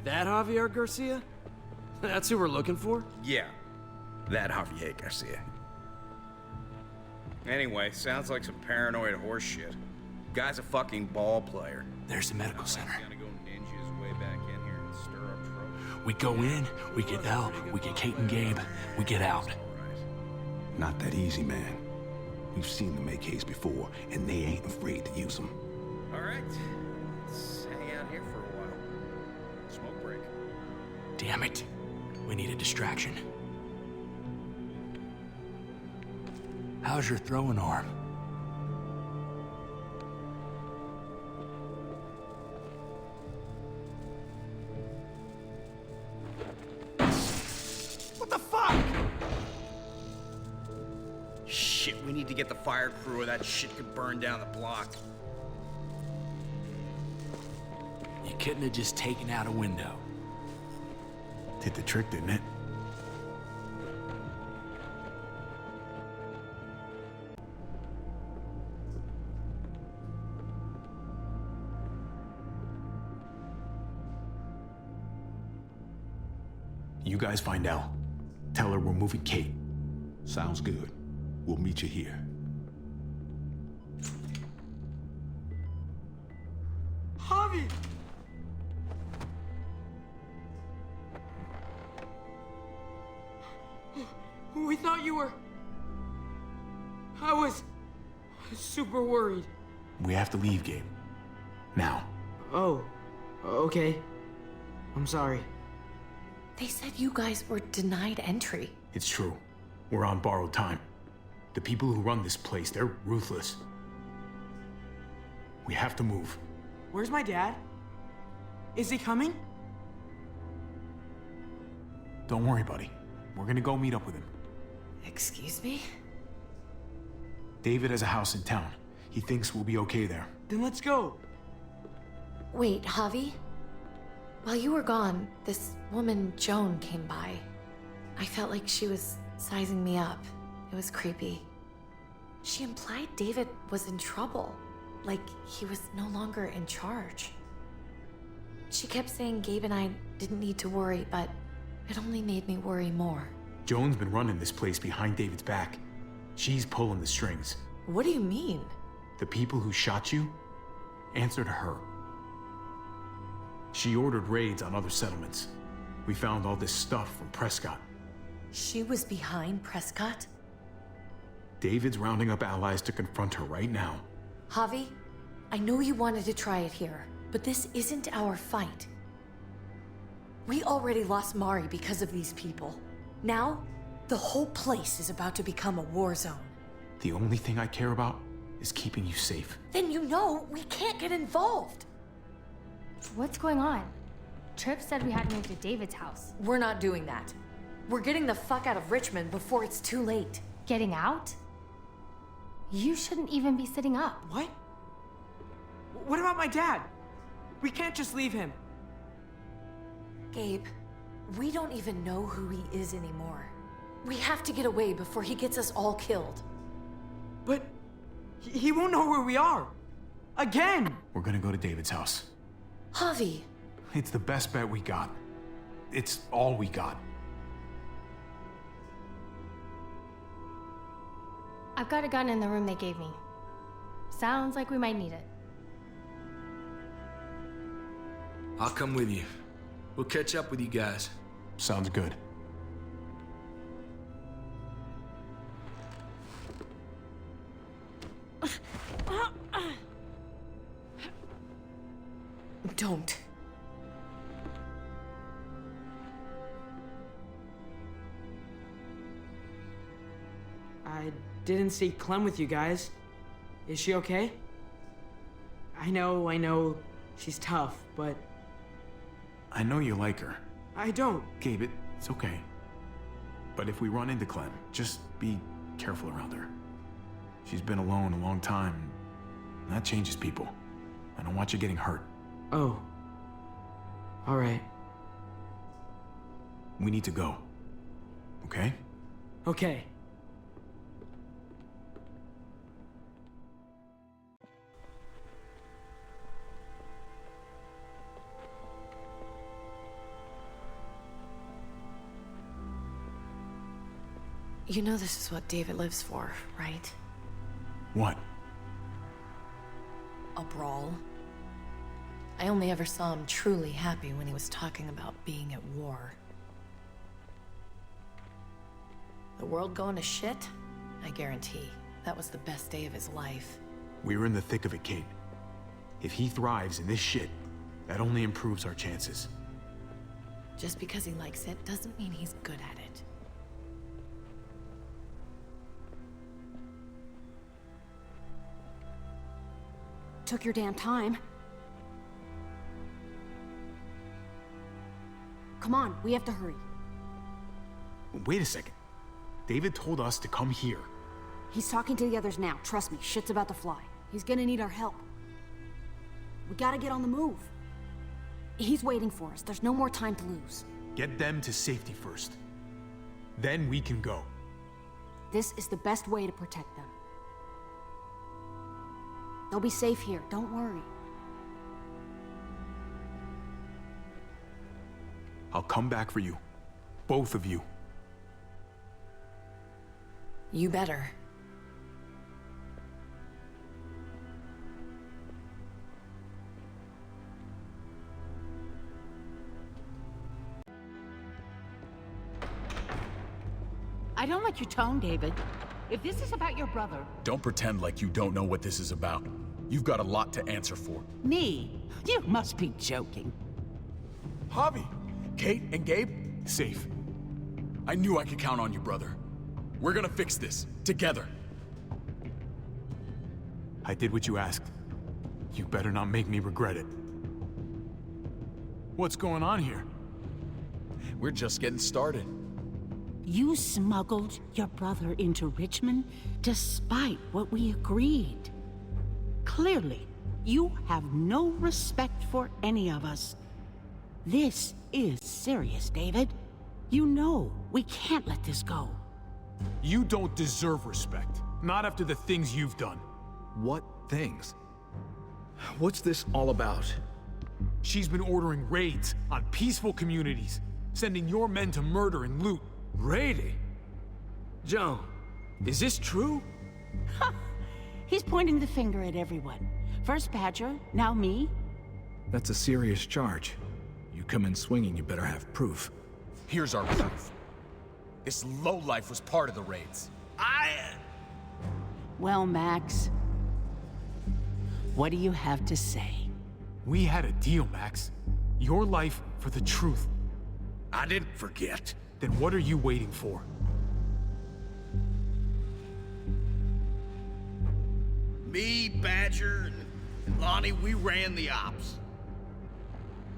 N: That Javier Garcia? That's who we're looking for?
B: Yeah, that Javier Garcia. Anyway, sounds like some paranoid horse shit. Guy's a fucking ball player.
I: There's the medical center.
B: Gonna go ninja his way back in here and stir up trouble.
I: We go in, we get Elle, we get Kate and Gabe, we get out.
E: Not that easy, man. We've seen them AKs before, and they ain't afraid to use them.
B: All right, let's hang out here for a while. Smoke break.
I: Damn it. We need a distraction. How's your throwing arm?
Q: What the fuck?
B: Shit, we need to get the fire crew or that shit could burn down the block.
I: You couldn't have just taken out a window.
A: Did the trick, didn't it? You guys find Elle. Tell her we're moving Kate.
E: Sounds good. We'll meet you here.
G: Javi! We thought you were... I was super worried.
A: We have to leave, Gabe. Now.
G: Oh, okay. I'm sorry.
F: They said you guys were denied entry.
A: It's true. We're on borrowed time. The people who run this place, they're ruthless. We have to move.
G: Where's my dad? Is he coming?
A: Don't worry, buddy. We're gonna go meet up with him.
F: Excuse me?
A: David has a house in town. He thinks we'll be okay there.
G: Then let's go.
F: Wait, Javi? While you were gone, this woman, Joan, came by. I felt like she was sizing me up. It was creepy. She implied David was in trouble, like he was no longer in charge. She kept saying Gabe and I didn't need to worry, but it only made me worry more.
A: Joan's been running this place behind David's back. She's pulling the strings.
F: What do you mean?
A: The people who shot you answer to her. She ordered raids on other settlements. We found all this stuff from Prescott.
F: She was behind Prescott?
A: David's rounding up allies to confront her right now.
F: Javi, I know you wanted to try it here, but this isn't our fight. We already lost Mari because of these people. Now, the whole place is about to become a war zone.
A: The only thing I care about is keeping you safe.
F: Then you know we can't get involved.
J: What's going on? Tripp said we had to move to David's house.
F: We're not doing that. We're getting the fuck out of Richmond before it's too late.
J: Getting out? You shouldn't even be sitting up.
G: What? What about my dad? We can't just leave him.
F: Gabe, we don't even know who he is anymore. We have to get away before he gets us all killed.
G: But he won't know where we are. Again!
A: We're gonna go to David's house.
F: Javi.
A: It's the best bet we got. It's all we got.
J: I've got a gun in the room they gave me. Sounds like we might need it.
I: I'll come with you. We'll catch up with you guys.
A: Sounds good.
F: Don't.
G: I didn't see Clem with you guys. Is she okay? I know, she's tough, but...
A: I know you like her.
G: I don't.
A: Gabe, it's okay. But if we run into Clem, just be careful around her. She's been alone a long time, and that changes people. I don't want you getting hurt.
G: Oh. All right.
A: We need to go. Okay?
G: Okay.
F: You know this is what David lives for, right?
A: What?
F: A brawl. I only ever saw him truly happy when he was talking about being at war. The world going to shit? I guarantee that was the best day of his life.
A: We're in the thick of it, Kate. If he thrives in this shit, that only improves our chances.
F: Just because he likes it doesn't mean he's good at it.
S: Took your damn time. Come on, we have to hurry.
A: Wait a second. David told us to come here.
S: He's talking to the others now. Trust me, shit's about to fly. He's gonna need our help. We gotta get on the move. He's waiting for us. There's no more time to lose.
A: Get them to safety first. Then we can go.
S: This is the best way to protect them. They'll be safe here, don't worry.
A: I'll come back for you. Both of you.
F: You better.
P: I don't like your tone, David. If this is about your brother...
H: Don't pretend like you don't know what this is about. You've got a lot to answer for.
P: Me? You must be joking.
H: Javi, Kate and Gabe, safe. I knew I could count on you, brother. We're gonna fix this, together.
A: I did what you asked. You better not make me regret it. What's going on here?
H: We're just getting started.
P: You smuggled your brother into Richmond despite what we agreed. Clearly, you have no respect for any of us. This is serious, David. You know we can't let this go.
A: You don't deserve respect. Not after the things you've done.
O: What things? What's this all about?
A: She's been ordering raids on peaceful communities, sending your men to murder and loot.
N: Raiding? Joan, is this true?
P: He's pointing the finger at everyone. First Badger, now me.
O: That's a serious charge. You come in swinging, you better have proof.
H: Here's our proof. This lowlife was part of the raids.
P: Well, Max, what do you have to say?
A: We had a deal, Max. Your life for the truth.
Q: I didn't forget.
A: Then what are you waiting for?
Q: Me, Badger, and Lonnie, we ran the ops.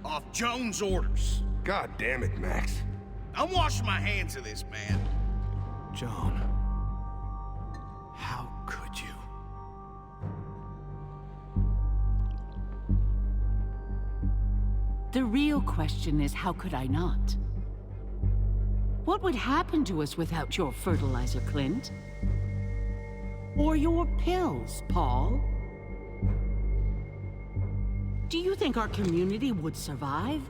Q: Off Joan's orders.
U: God damn it, Max.
Q: I'm washing my hands of this, man.
O: Joan, how could you?
P: The real question is, how could I not? What would happen to us without your fertilizer, Clint? Or your pills, Paul? Do you think our community would survive?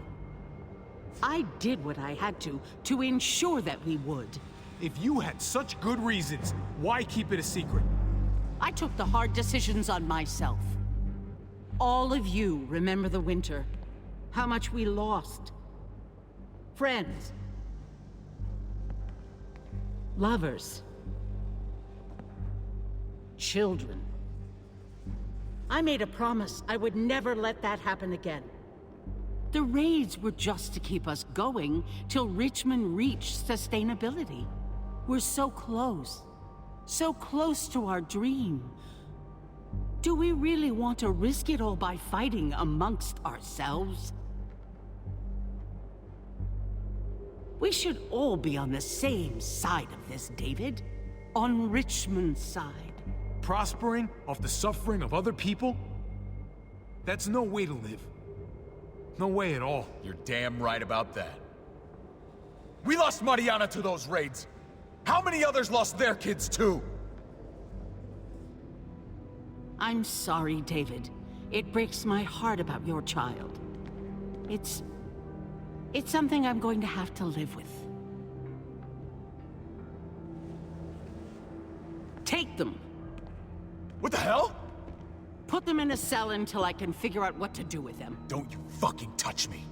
P: I did what I had to ensure that we would.
A: If you had such good reasons, why keep it a secret?
P: I took the hard decisions on myself. All of you remember the winter. How much we lost. Friends. Lovers. Children. I made a promise I would never let that happen again. The raids were just to keep us going till Richmond reached sustainability. We're so close to our dream. Do we really want to risk it all by fighting amongst ourselves? We should all be on the same side of this, David. On Richmond's side.
A: Prospering off the suffering of other people? That's no way to live. No way at all.
H: You're damn right about that. We lost Mariana to those raids. How many others lost their kids too?
P: I'm sorry, David. It breaks my heart about your child. It's something I'm going to have to live with. Take them.
A: What the hell?
P: Put them in a cell until I can figure out what to do with them.
A: Don't you fucking touch me.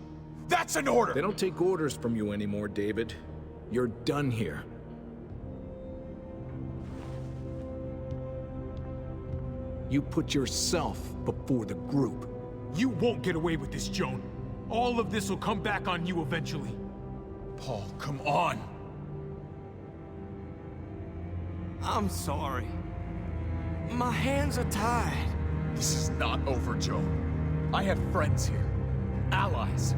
A: That's an order!
O: They don't take orders from you anymore, David. You're done here. You put yourself before the group.
A: You won't get away with this, Joan. All of this will come back on you eventually. Paul, come on.
N: I'm sorry. My hands are tied.
A: This is not over, Joan. I have friends here. Allies.